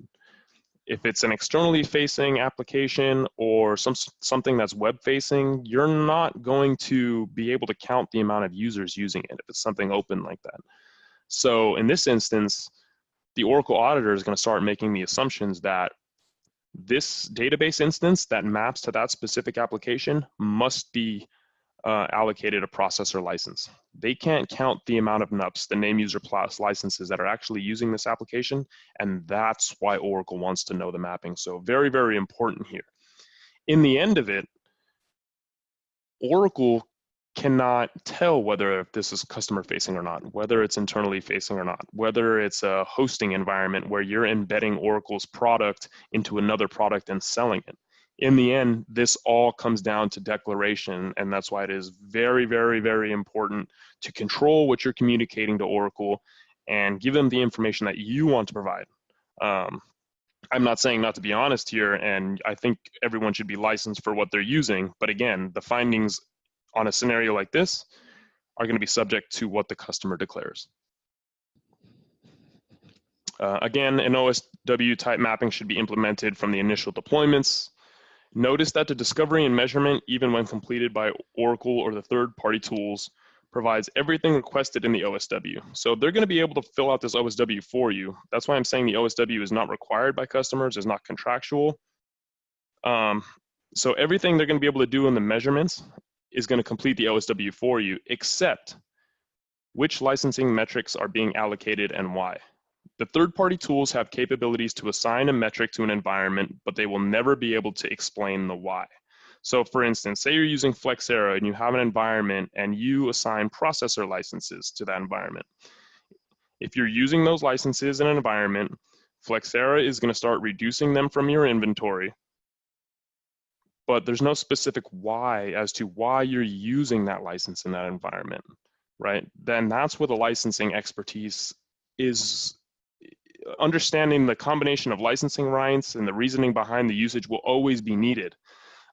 If it's an externally facing application or something that's web facing, you're not going to be able to count the amount of users using it if it's something open like that. So in this instance, the Oracle auditor is going to start making the assumptions that this database instance that maps to that specific application must be allocated a processor license. They can't count the amount of NUPs, the name user class licenses that are actually using this application, and that's why Oracle wants to know the mapping. So very, very important here. In the end of it, Oracle cannot tell whether this is customer facing or not, whether it's internally facing or not, whether it's a hosting environment where you're embedding Oracle's product into another product and selling it. In the end, this all comes down to declaration, and that's why it is very, very, very important to control what you're communicating to Oracle and give them the information that you want to provide. I'm not saying not to be honest here, and I think everyone should be licensed for what they're using, but again, the findings on a scenario like this are going to be subject to what the customer declares. Again, an OSW type mapping should be implemented from the initial deployments. Notice that the discovery and measurement, even when completed by Oracle or the third-party tools, provides everything requested in the OSW. So they're going to be able to fill out this OSW for you. That's why I'm saying the OSW is not required by customers, is not contractual. So everything they're going to be able to do in the measurements is going to complete the OSW for you, except which licensing metrics are being allocated and why. The third-party tools have capabilities to assign a metric to an environment, but they will never be able to explain the why. So for instance, say you're using Flexera and you have an environment and you assign processor licenses to that environment. If you're using those licenses in an environment, Flexera is going to start reducing them from your inventory, but there's no specific why as to why you're using that license in that environment, right? Then that's where the licensing expertise is. Understanding the combination of licensing rights and the reasoning behind the usage will always be needed.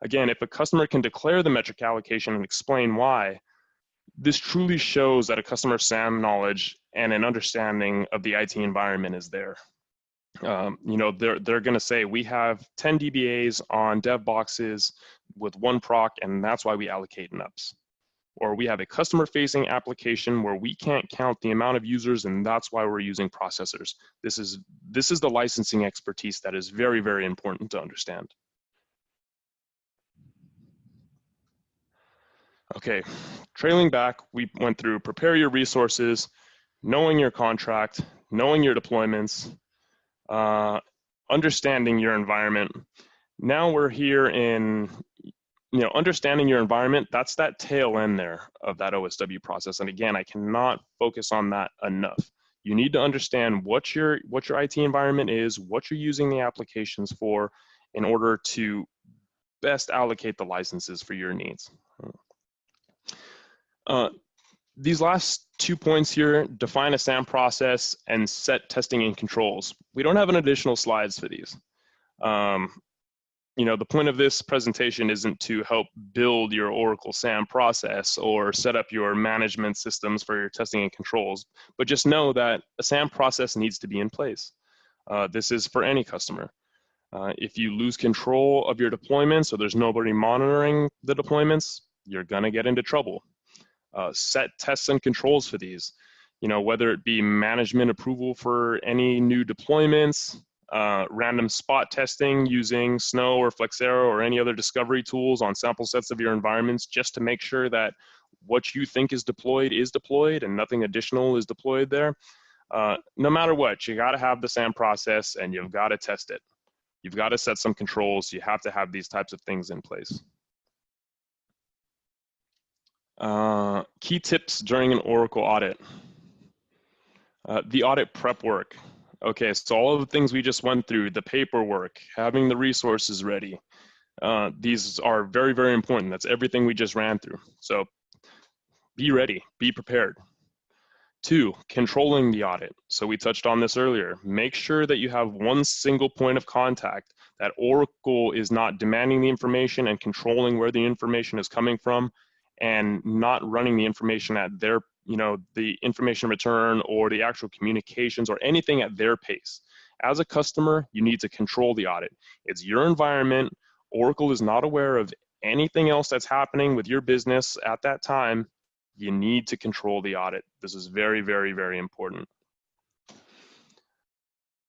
Again, if a customer can declare the metric allocation and explain why, this truly shows that a customer's SAM knowledge and an understanding of the IT environment is there. You know, they're going to say, we have 10 DBAs on dev boxes with one proc, and that's why we allocate NUPs. Or we have a customer-facing application where we can't count the amount of users, and that's why we're using processors. This is the licensing expertise that is very, very important to understand. Okay, trailing back, we went through prepare your resources, knowing your contract, knowing your deployments, understanding your environment. Now we're here in, you know, understanding your environment. That's that tail end there of that OSW process. And again, I cannot focus on that enough. You need to understand what your IT environment is, what you're using the applications for in order to best allocate the licenses for your needs. These last 2 points here, define a SAM process and set testing and controls. We don't have an additional slides for these. You know, the point of this presentation isn't to help build your Oracle SAM process or set up your management systems for your testing and controls, but just know that a SAM process needs to be in place. This is for any customer. If you lose control of your deployments or there's nobody monitoring the deployments, you're gonna get into trouble. Set tests and controls for these, you know, whether it be management approval for any new deployments, random spot testing using Snow or Flexera or any other discovery tools on sample sets of your environments, just to make sure that what you think is deployed and nothing additional is deployed there. No matter what, you gotta have the SAM process and you've gotta test it. You've gotta set some controls. You have to have these types of things in place. Key tips during an Oracle audit. The audit prep work. Okay, so all of the things we just went through, the paperwork, having the resources ready, these are very, very important. That's everything we just ran through. So be ready, be prepared. 2, controlling the audit. So we touched on this earlier. Make sure that you have one single point of contact, that Oracle is not demanding the information and controlling where the information is coming from, and not running the information at their, you know, the information return or the actual communications or anything at their pace. As a customer, you need to control the audit. It's your environment. Oracle is not aware of anything else that's happening with your business at that time. You need to control the audit. This is very, very, very important.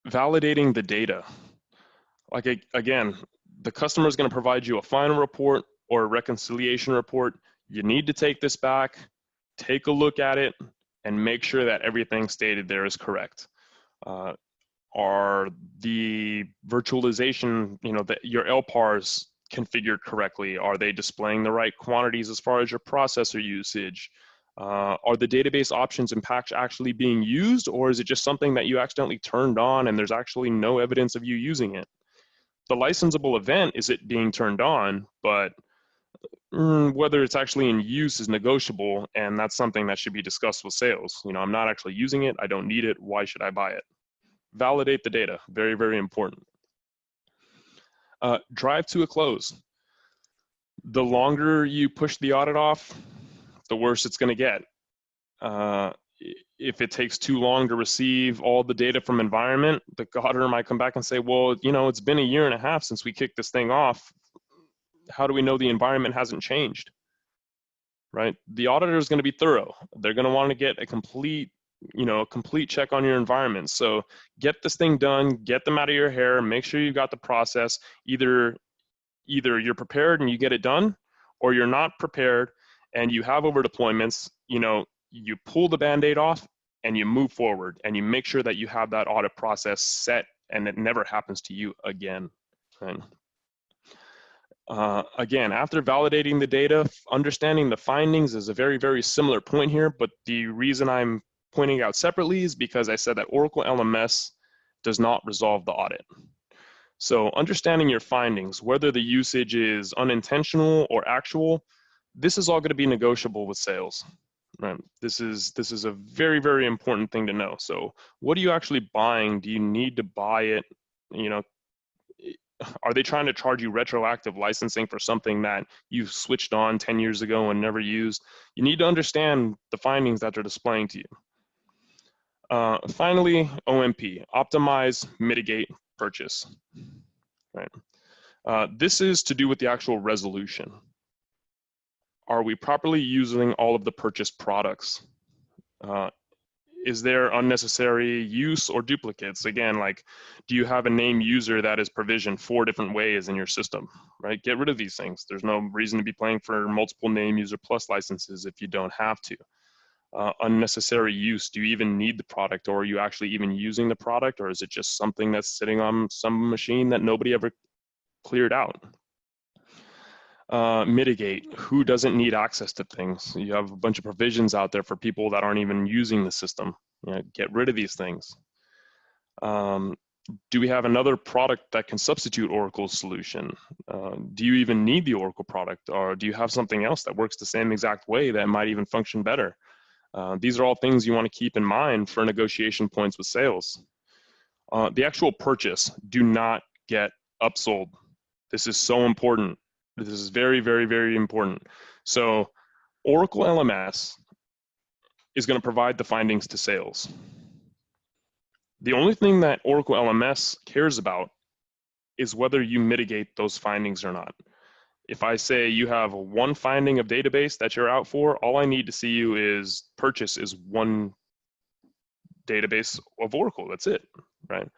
Validating the data. Like, again, the customer is going to provide you a final report or a reconciliation report. You need to take this back, take a look at it, and make sure that everything stated there is correct. Are the virtualization, you know, your LPARs configured correctly? Are they displaying the right quantities as far as your processor usage? Are the database options and patch actually being used, or is it just something that you accidentally turned on and there's actually no evidence of you using it? the licensable event is it being turned on, but whether it's actually in use is negotiable, and that's something that should be discussed with sales. You know, I'm not actually using it, I don't need it, why should I buy it? Validate the data, very, very important. Drive to a close. The longer you push the audit off, the worse it's going to get. If it takes too long to receive all the data from environment, the auditor might come back and say, well, you know, it's been 1.5 years since we kicked this thing off. How do we know the environment hasn't changed? Right? The auditor is going to be thorough. They're going to want to get a complete, you know, a complete check on your environment. So get this thing done, get them out of your hair, make sure you've got the process. Either you're prepared and you get it done, or you're not prepared and you have over deployments. You know, you pull the Band-Aid off and you move forward and you make sure that you have that audit process set and it never happens to you again. Right? Again, after validating the data, understanding the findings is a very, very similar point here, but the reason I'm pointing out separately is because I said that Oracle LMS does not resolve the audit. So understanding your findings, whether the usage is unintentional or actual, this is all going to be negotiable with sales. Right? This is a very, very important thing to know. So what are you actually buying? Do you need to buy it? You know, are they trying to charge you retroactive licensing for something that you switched on 10 years ago and never used? You need to understand the findings that they're displaying to you. Finally, OMP, optimize, mitigate, purchase. Right. This is to do with the actual resolution. Are we properly using all of the purchased products? Is there unnecessary use or duplicates? Again, like, do you have a name user that is provisioned 4 different ways in your system, right? Get rid of these things. There's no reason to be paying for multiple name user plus licenses if you don't have to. Unnecessary use, do you even need the product, or are you actually even using the product, or is it just something that's sitting on some machine that nobody ever cleared out? Mitigate, who doesn't need access to things? You have a bunch of provisions out there for people that aren't even using the system. You know, get rid of these things. Do we have another product that can substitute Oracle's solution? Do you even need the Oracle product, or do you have something else that works the same exact way that might even function better? These are all things you want to keep in mind for negotiation points with sales. The actual purchase, do not get upsold. This is so important. This is very, very, very important. So Oracle LMS is going to provide the findings to sales. The only thing that Oracle LMS cares about is whether you mitigate those findings or not. If I say you have 1 finding of database that you're out for, all I need to see you is purchase is 1 database of Oracle. That's it, right?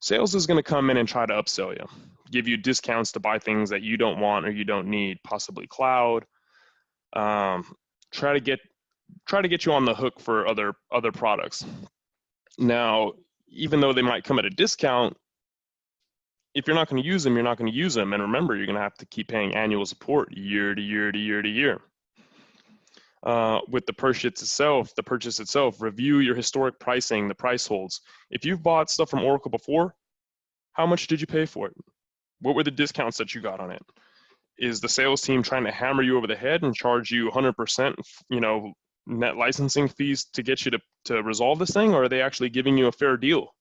Sales is going to come in and try to upsell you, give you discounts to buy things that you don't want or you don't need, possibly cloud. Try to get you on the hook for other products. Now, even though they might come at a discount, if you're not going to use them, you're not going to use them. And remember, you're going to have to keep paying annual support year to year to year to year. With the purchase itself, review your historic pricing, the price holds. If you've bought stuff from Oracle before, how much did you pay for it? What were the discounts that you got on it? Is the sales team trying to hammer you over the head and charge you 100%, you know, net licensing fees to get you to resolve this thing, or are they actually giving you a fair deal?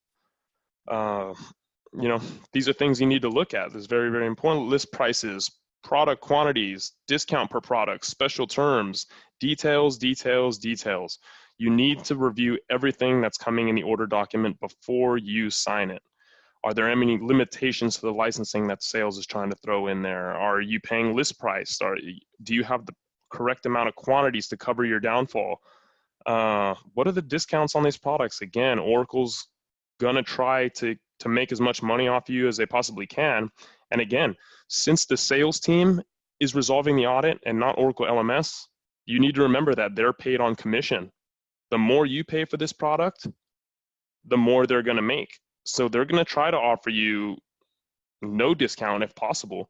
You know, these are things you need to look at. This is very, very important. List prices, product quantities, discount per product, special terms, details, details, details. You need to review everything that's coming in the order document before you sign it. Are there any limitations to the licensing that sales is trying to throw in there? Are you paying list price? Do you have the correct amount of quantities to cover your downfall? What are the discounts on these products? Again, Oracle's gonna try to make as much money off you as they possibly can. And again, since the sales team is resolving the audit and not Oracle LMS, you need to remember that they're paid on commission. The more you pay for this product, the more they're gonna make. So they're gonna try to offer you no discount if possible,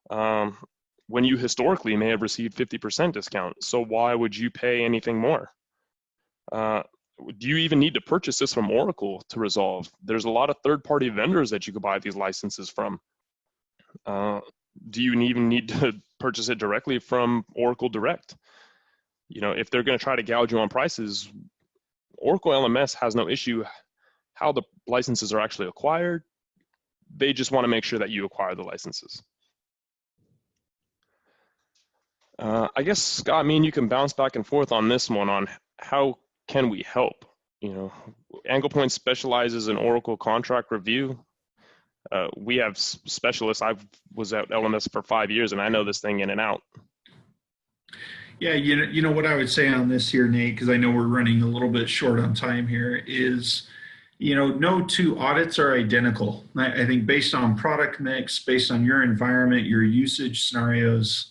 when you historically may have received 50% discount. So why would you pay anything more? Do you even need to purchase this from Oracle to resolve? There's a lot of third-party vendors that you could buy these licenses from. Do you even need to purchase it directly from Oracle Direct? You know, if they're going to try to gouge you on prices, Oracle LMS has no issue how the licenses are actually acquired. They just want to make sure that you acquire the licenses. I guess, Scott, me and you can bounce back and forth on this one on how can we help? You know, Anglepoint specializes in Oracle contract review. We have specialists. I was at LMS for 5 years, and I know this thing in and out. Yeah, you know what I would say on this here, Nate, because I know we're running a little bit short on time here, is, you know, no two audits are identical. I think based on product mix, based on your environment, your usage scenarios,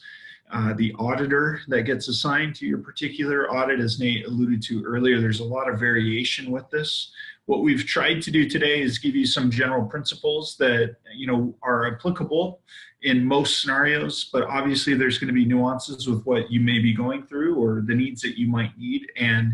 the auditor that gets assigned to your particular audit, as Nate alluded to earlier, there's a lot of variation with this. What we've tried to do today is give you some general principles that, you know, are applicable in most scenarios, but obviously there's going to be nuances with what you may be going through or the needs that you might need. And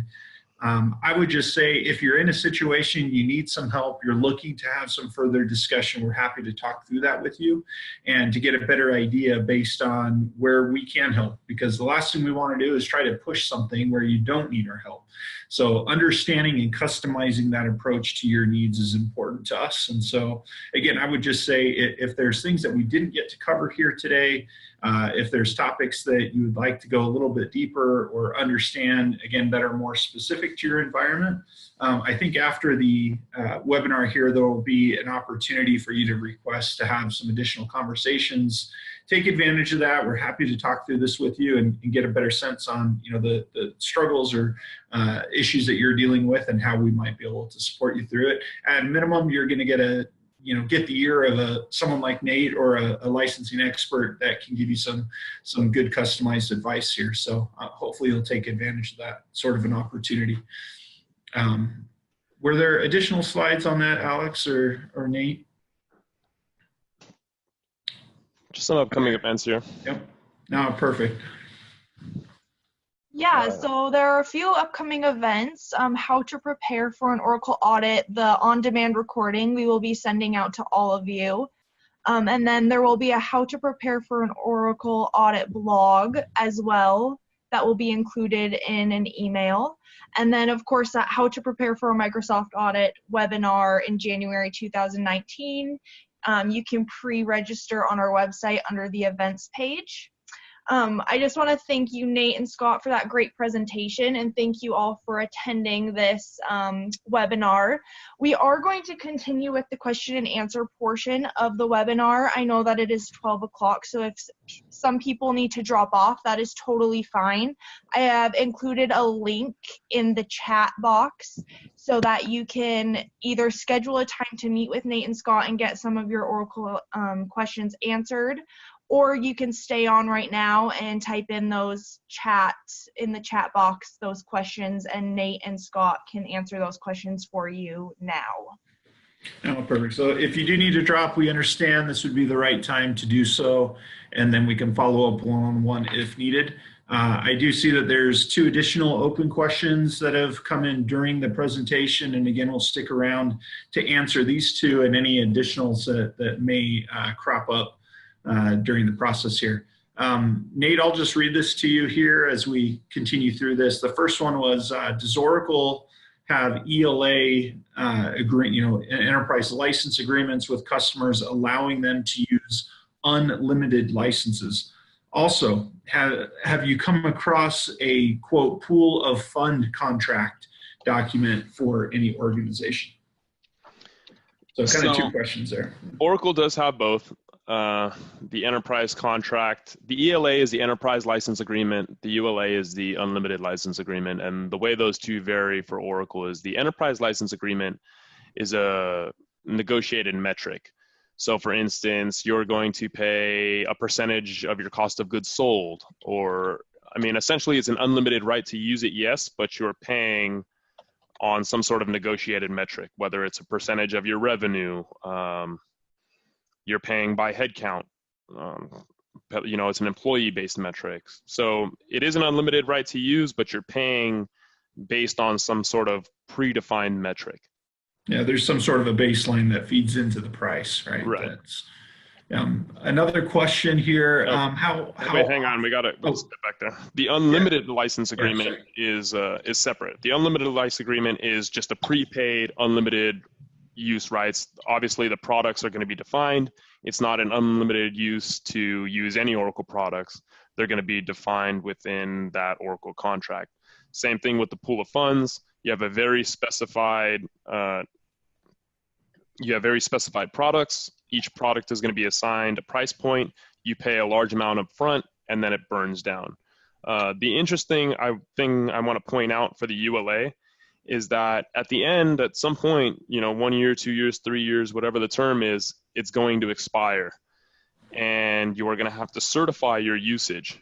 I would just say, if you're in a situation you need some help, you're looking to have some further discussion, we're happy to talk through that with you and to get a better idea based on where we can help, because the last thing we want to do is try to push something where you don't need our help. So understanding and customizing that approach to your needs is important to us. And so again, I would just say, if there's things that we didn't get to cover here today, if there's topics that you would like to go a little bit deeper or understand, again, that are more specific to your environment, I think after the webinar here, there will be an opportunity for you to request to have some additional conversations. Take advantage of that. We're happy to talk through this with you and get a better sense on, you know, the struggles or issues that you're dealing with and how we might be able to support you through it. At minimum, you're going to get the ear of someone like Nate or a licensing expert that can give you some good customized advice here. So hopefully you'll take advantage of that sort of an opportunity. Were there additional slides on that, Alex or Nate? Just some upcoming events here. Yep. No, perfect. Yeah, so there are a few upcoming events. How to prepare for an Oracle audit, the on-demand recording we will be sending out to all of you. And then there will be a how to prepare for an Oracle audit blog as well that will be included in an email. And then, of course, that how to prepare for a Microsoft audit webinar in January 2019. You can pre-register on our website under the events page. I just want to thank you, Nate and Scott, for that great presentation, and thank you all for attending this webinar. We are going to continue with the question and answer portion of the webinar. I know that it is 12 o'clock, so if some people need to drop off, that is totally fine. I have included a link in the chat box so that you can either schedule a time to meet with Nate and Scott and get some of your Oracle questions answered, or you can stay on right now and type in those chats in the chat box, those questions, and Nate and Scott can answer those questions for you now. Oh, perfect. So if you do need to drop, we understand this would be the right time to do so, and then we can follow up one-on-one if needed. I do see that there's 2 additional open questions that have come in during the presentation, and again, we'll stick around to answer these 2 and any additionals that may crop up during the process here. Nate, I'll just read this to you here as we continue through this. The first one was, does Oracle have ELA enterprise license agreements with customers allowing them to use unlimited licenses? Also, have you come across a, quote, pool of fund contract document for any organization? So kind of 2 questions there. Oracle does have both. The enterprise contract, the ELA is the enterprise license agreement, the ULA is the unlimited license agreement, and the way those 2 vary for Oracle is the enterprise license agreement is a negotiated metric. So for instance, you're going to pay a percentage of your cost of goods sold, or, I mean, essentially it's an unlimited right to use it, yes, but you're paying on some sort of negotiated metric, whether it's a percentage of your revenue, you're paying by headcount, you know, it's an employee-based metric. So it is an unlimited right to use, but you're paying based on some sort of predefined metric. Yeah, there's some sort of a baseline that feeds into the price, right? Right. Another question here. Wait, hang on. We got to Oh, step back there. The unlimited license sorry, agreement is separate. The unlimited license agreement is just a prepaid, unlimited use rights. Obviously, the products are going to be defined. It's not an unlimited use to use any Oracle products. They're going to be defined within that Oracle contract. Same thing with the pool of funds. You have a very specified products. Each product is going to be assigned a price point. You pay a large amount up front, and then it burns down. The interesting thing I want to point out for the ULA is that at the end, at some point, 1 year, 2 years, 3 years, whatever the term is, it's going to expire. And you are going to have to certify your usage.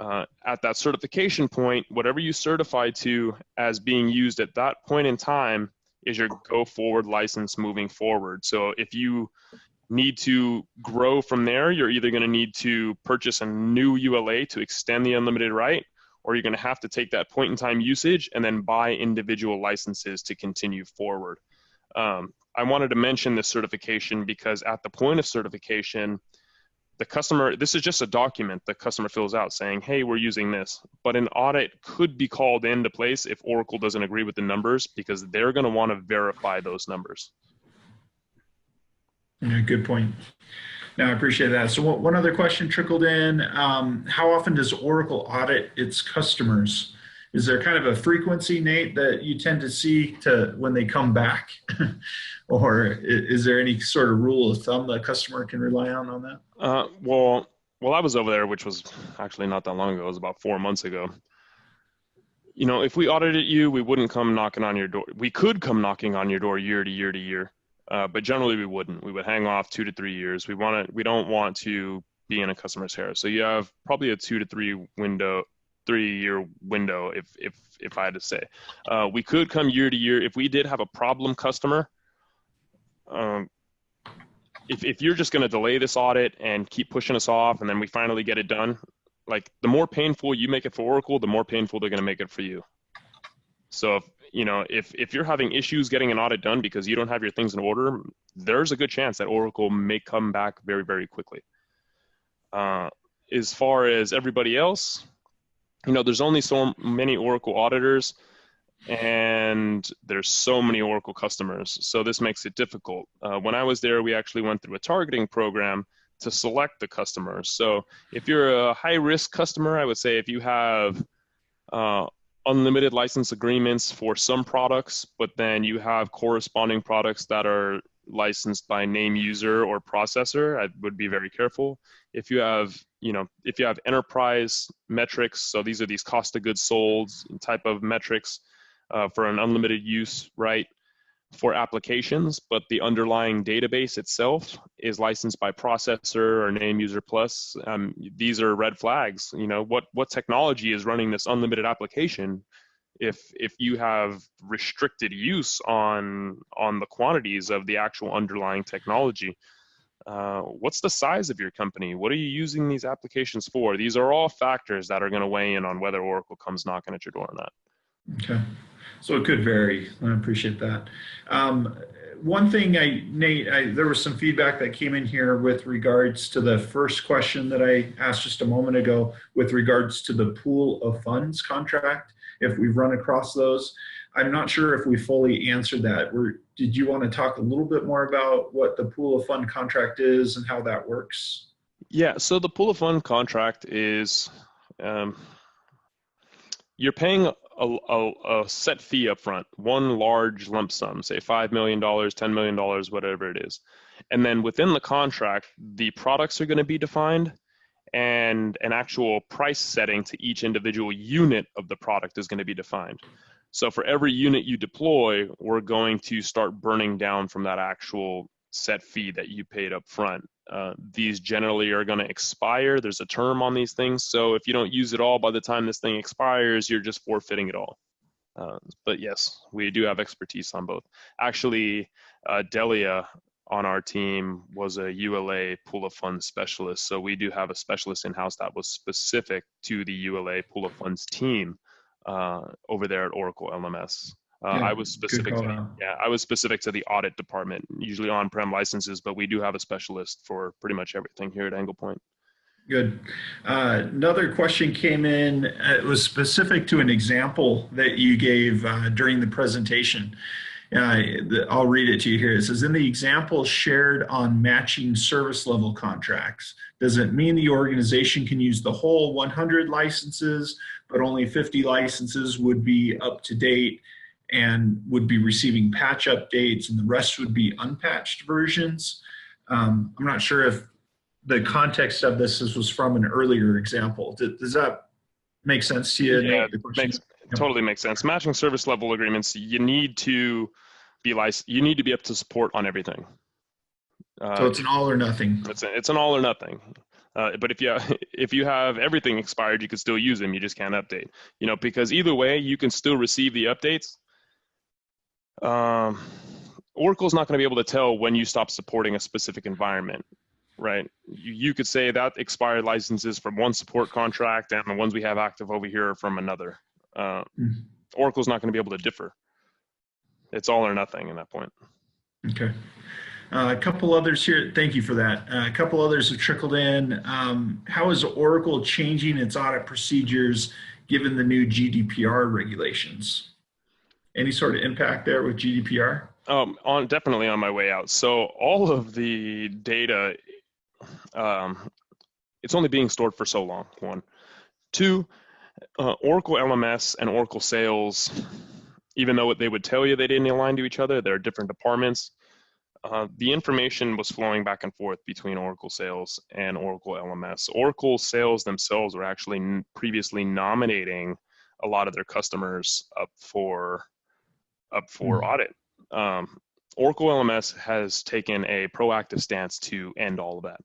At that certification point, whatever you certify to as being used at that point in time is your go forward license moving forward. So if you need to grow from there, you're either going to need to purchase a new ULA to extend the unlimited right, or you're going to have to take that point in time usage and then buy individual licenses to continue forward. I wanted to mention this certification because at the point of certification, the customer, this is just a document the customer fills out saying, hey, we're using this. But an audit could be called into place if Oracle doesn't agree with the numbers because they're going to want to verify those numbers. Yeah, good point. No, I appreciate that. So one other question trickled in. How often does Oracle audit its customers? Is there kind of a frequency, Nate, that you tend to see when they come back? Or is there any sort of rule of thumb that a customer can rely on that? Well, I was over there, which was actually not that long ago. It was about 4 months ago. If we audited you, we wouldn't come knocking on your door. We could come knocking on your door year to year to year. But generally we wouldn't. We would hang off 2 to 3 years. We don't want to be in a customer's hair. So you have probably a 2 to 3 year window if I had to say. We could come year to year. If we did have a problem customer, if you're just going to delay this audit and keep pushing us off and then we finally get it done, like the more painful you make it for Oracle, the more painful they're going to make it for you. So if you're having issues getting an audit done because you don't have your things in order, there's a good chance that Oracle may come back very, very quickly. As far as everybody else, there's only so many Oracle auditors and there's so many Oracle customers. So this makes it difficult. When I was there, we actually went through a targeting program to select the customers. So if you're a high-risk customer, I would say if you have unlimited license agreements for some products, but then you have corresponding products that are licensed by name user or processor, I would be very careful. If you have enterprise metrics, so these are these cost of goods sold type of metrics for an unlimited use right for applications, but the underlying database itself is licensed by processor or name user plus, these are red flags. What technology is running this unlimited application if you have restricted use on the quantities of the actual underlying technology? What's the size of your company? What are you using these applications for? These are all factors that are going to weigh in on whether Oracle comes knocking at your door or not. Okay. So it could vary. I appreciate that. One thing, Nate, there was some feedback that came in here with regards to the first question that I asked just a moment ago with regards to the pool of funds contract, if we've run across those. I'm not sure if we fully answered that. Did you want to talk a little bit more about what the pool of fund contract is and how that works? Yeah, so the pool of fund contract is you're paying a set fee up front, one large lump sum, say $5 million, $10 million, whatever it is. And then within the contract, the products are going to be defined and an actual price setting to each individual unit of the product is going to be defined. So for every unit you deploy, we're going to start burning down from that actual set fee that you paid up front. These generally are going to expire. There's a term on these things. So if you don't use it all by the time this thing expires, you're just forfeiting it all. But yes, we do have expertise on both. Actually, Delia on our team was a ULA pool of funds specialist. So we do have a specialist in-house that was specific to the ULA pool of funds team over there at Oracle LMS. I was Good specific call to out. I was specific to the audit department, usually on-prem licenses, but we do have a specialist for pretty much everything here at Angle Point. Good. Another question came in. It was specific to an example that you gave during the presentation. I'll read it to you here. It says, in the example shared on matching service level contracts, does it mean the organization can use the whole 100 licenses, but only 50 licenses would be up to date and would be receiving patch updates, and the rest would be unpatched versions? I'm not sure if the context of this was from an earlier example. Does that make sense to you, Yeah, Nate? The question? totally makes sense. Matching service level agreements, you need to be you need to be up to support on everything. So it's an all or nothing. It's an all or nothing. But if you have everything expired, you can still use them. You just can't update. Because either way, you can still receive the updates. Oracle's not going to be able to tell when you stop supporting a specific environment, right? You could say that expired licenses from one support contract and the ones we have active over here are from another. Oracle's not going to be able to differ. It's all or nothing at that point. Okay. A couple others here. Thank you for that. A couple others have trickled in. How is Oracle changing its audit procedures given the new GDPR regulations? Any sort of impact there with GDPR? Definitely on my way out. So all of the data, it's only being stored for so long, one. Two, Oracle LMS and Oracle Sales, even though they would tell you they didn't align to each other, they're different departments. The information was flowing back and forth between Oracle Sales and Oracle LMS. Oracle Sales themselves were actually previously nominating a lot of their customers up for audit. Oracle LMS has taken a proactive stance to end all of that,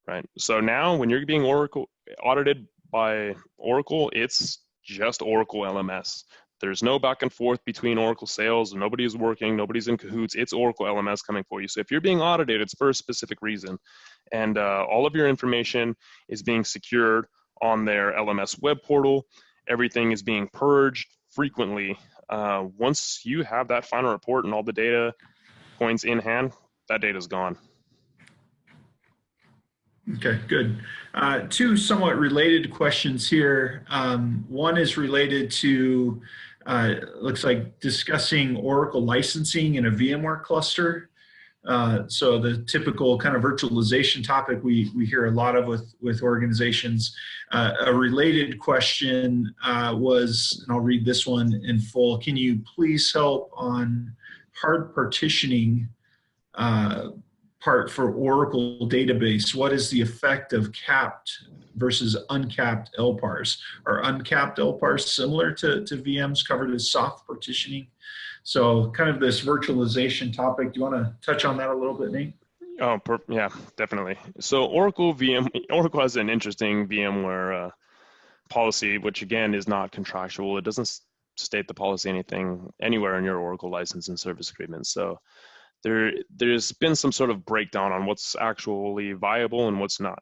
right? So now when you're being audited by Oracle, it's just Oracle LMS. There's no back and forth between Oracle Sales. Nobody is working. Nobody's in cahoots. It's Oracle LMS coming for you. So if you're being audited, it's for a specific reason. And all of your information is being secured on their LMS web portal. Everything is being purged frequently. Once you have that final report and all the data points in hand, that data is gone. Okay, good. Two somewhat related questions here. One is related to, looks like discussing Oracle licensing in a VMware cluster. So the typical kind of virtualization topic we hear a lot of with organizations. A related question was, and I'll read this one in full, can you please help on hard partitioning part for Oracle database? What is the effect of capped versus uncapped LPARs? Are uncapped LPARs similar to VMs covered as soft partitioning? So kind of this virtualization topic. Do you want to touch on that a little bit, Nate? Oh, yeah, definitely. So Oracle has an interesting VMware policy, which again is not contractual. It doesn't state the policy anywhere in your Oracle license and service agreement. So there's been some sort of breakdown on what's actually viable and what's not.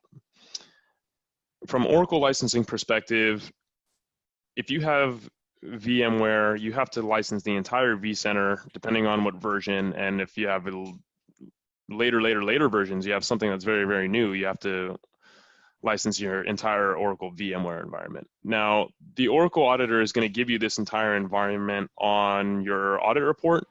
From Oracle licensing perspective, if you have VMware, you have to license the entire vCenter depending on what version, and if you have later versions, you have something that's very, very new, you have to license your entire Oracle VMware environment. Now, the Oracle auditor is going to give you this entire environment on your audit report,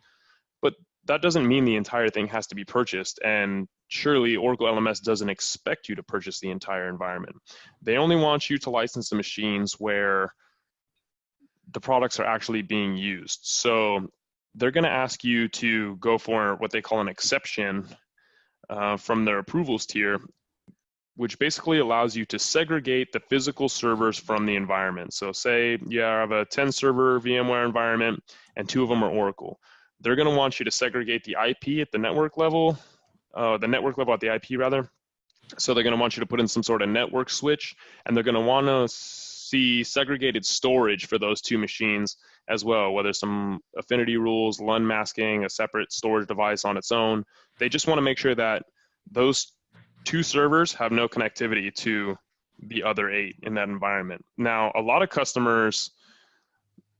but that doesn't mean the entire thing has to be purchased, and surely Oracle LMS doesn't expect you to purchase the entire environment. They only want you to license the machines where the products are actually being used. So they're going to ask you to go for what they call an exception from their approvals tier, which basically allows you to segregate the physical servers from the environment. So say you have a 10 server VMware environment and 2 of them are Oracle. They're going to want you to segregate the IP at the network level, at the IP rather. So they're going to want you to put in some sort of network switch, and they're going to want to see segregated storage for those 2 machines as well, whether some affinity rules, LUN masking, a separate storage device on its own. They just want to make sure that those 2 servers have no connectivity to the other 8 in that environment. Now, a lot of customers,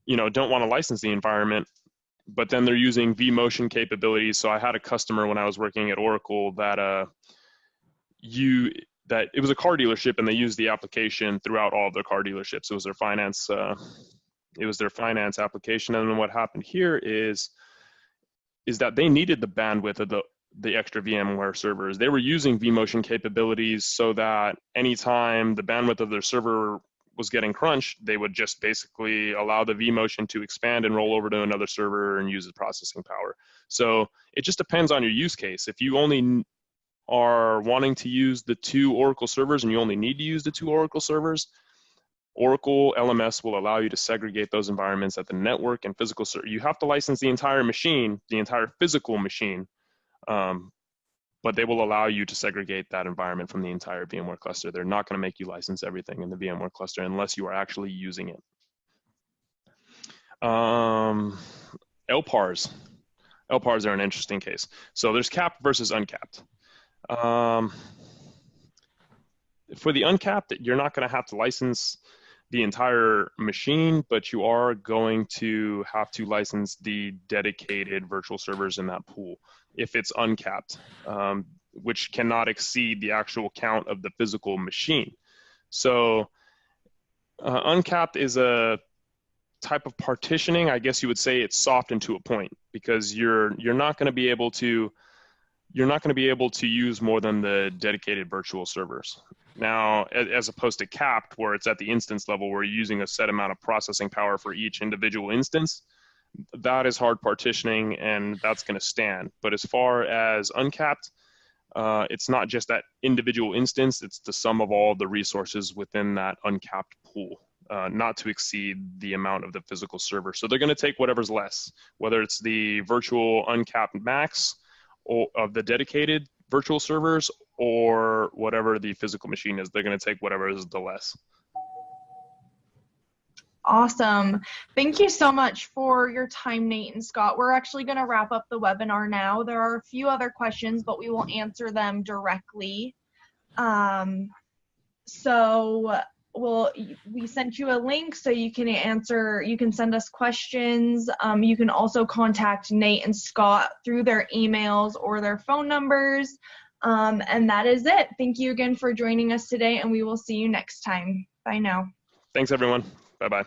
don't want to license the environment but then they're using vMotion capabilities. So I had a customer when I was working at Oracle that it was a car dealership, and they used the application throughout all of their car dealerships. It was their finance. It was their finance application. And then what happened here is that they needed the bandwidth of the extra VMware servers. They were using vMotion capabilities so that anytime the bandwidth of their server was getting crunched, they would just basically allow the vMotion to expand and roll over to another server and use the processing power. So it just depends on your use case. If you only are wanting to use the 2 Oracle servers and you only need to use the 2 Oracle servers, Oracle LMS will allow you to segregate those environments at the network and physical server. You have to license the entire machine, the entire physical machine, but they will allow you to segregate that environment from the entire VMware cluster. They're not going to make you license everything in the VMware cluster unless you are actually using it. LPARs. LPARs are an interesting case. So there's capped versus uncapped. For the uncapped, you're not going to have to license the entire machine, but you are going to have to license the dedicated virtual servers in that pool if it's uncapped, which cannot exceed the actual count of the physical machine. So uncapped is a type of partitioning. I guess you would say it's softened to a point, because you're not going to be able to use more than the dedicated virtual servers. Now, as opposed to capped, where it's at the instance level, where you're using a set amount of processing power for each individual instance, that is hard partitioning, and that's going to stand. But as far as uncapped, it's not just that individual instance, it's the sum of all the resources within that uncapped pool, not to exceed the amount of the physical server. So they're going to take whatever's less, whether it's the virtual uncapped max of the dedicated virtual servers or whatever the physical machine is. They're going to take whatever is the less. Awesome. Thank you so much for your time, Nate and Scott. We're actually going to wrap up the webinar now. There are a few other questions, but we will answer them directly. We sent you a link so you can send us questions. You can also contact Nate and Scott through their emails or their phone numbers. And that is it. Thank you again for joining us today, and we will see you next time. Bye now. Thanks, everyone. Bye-bye.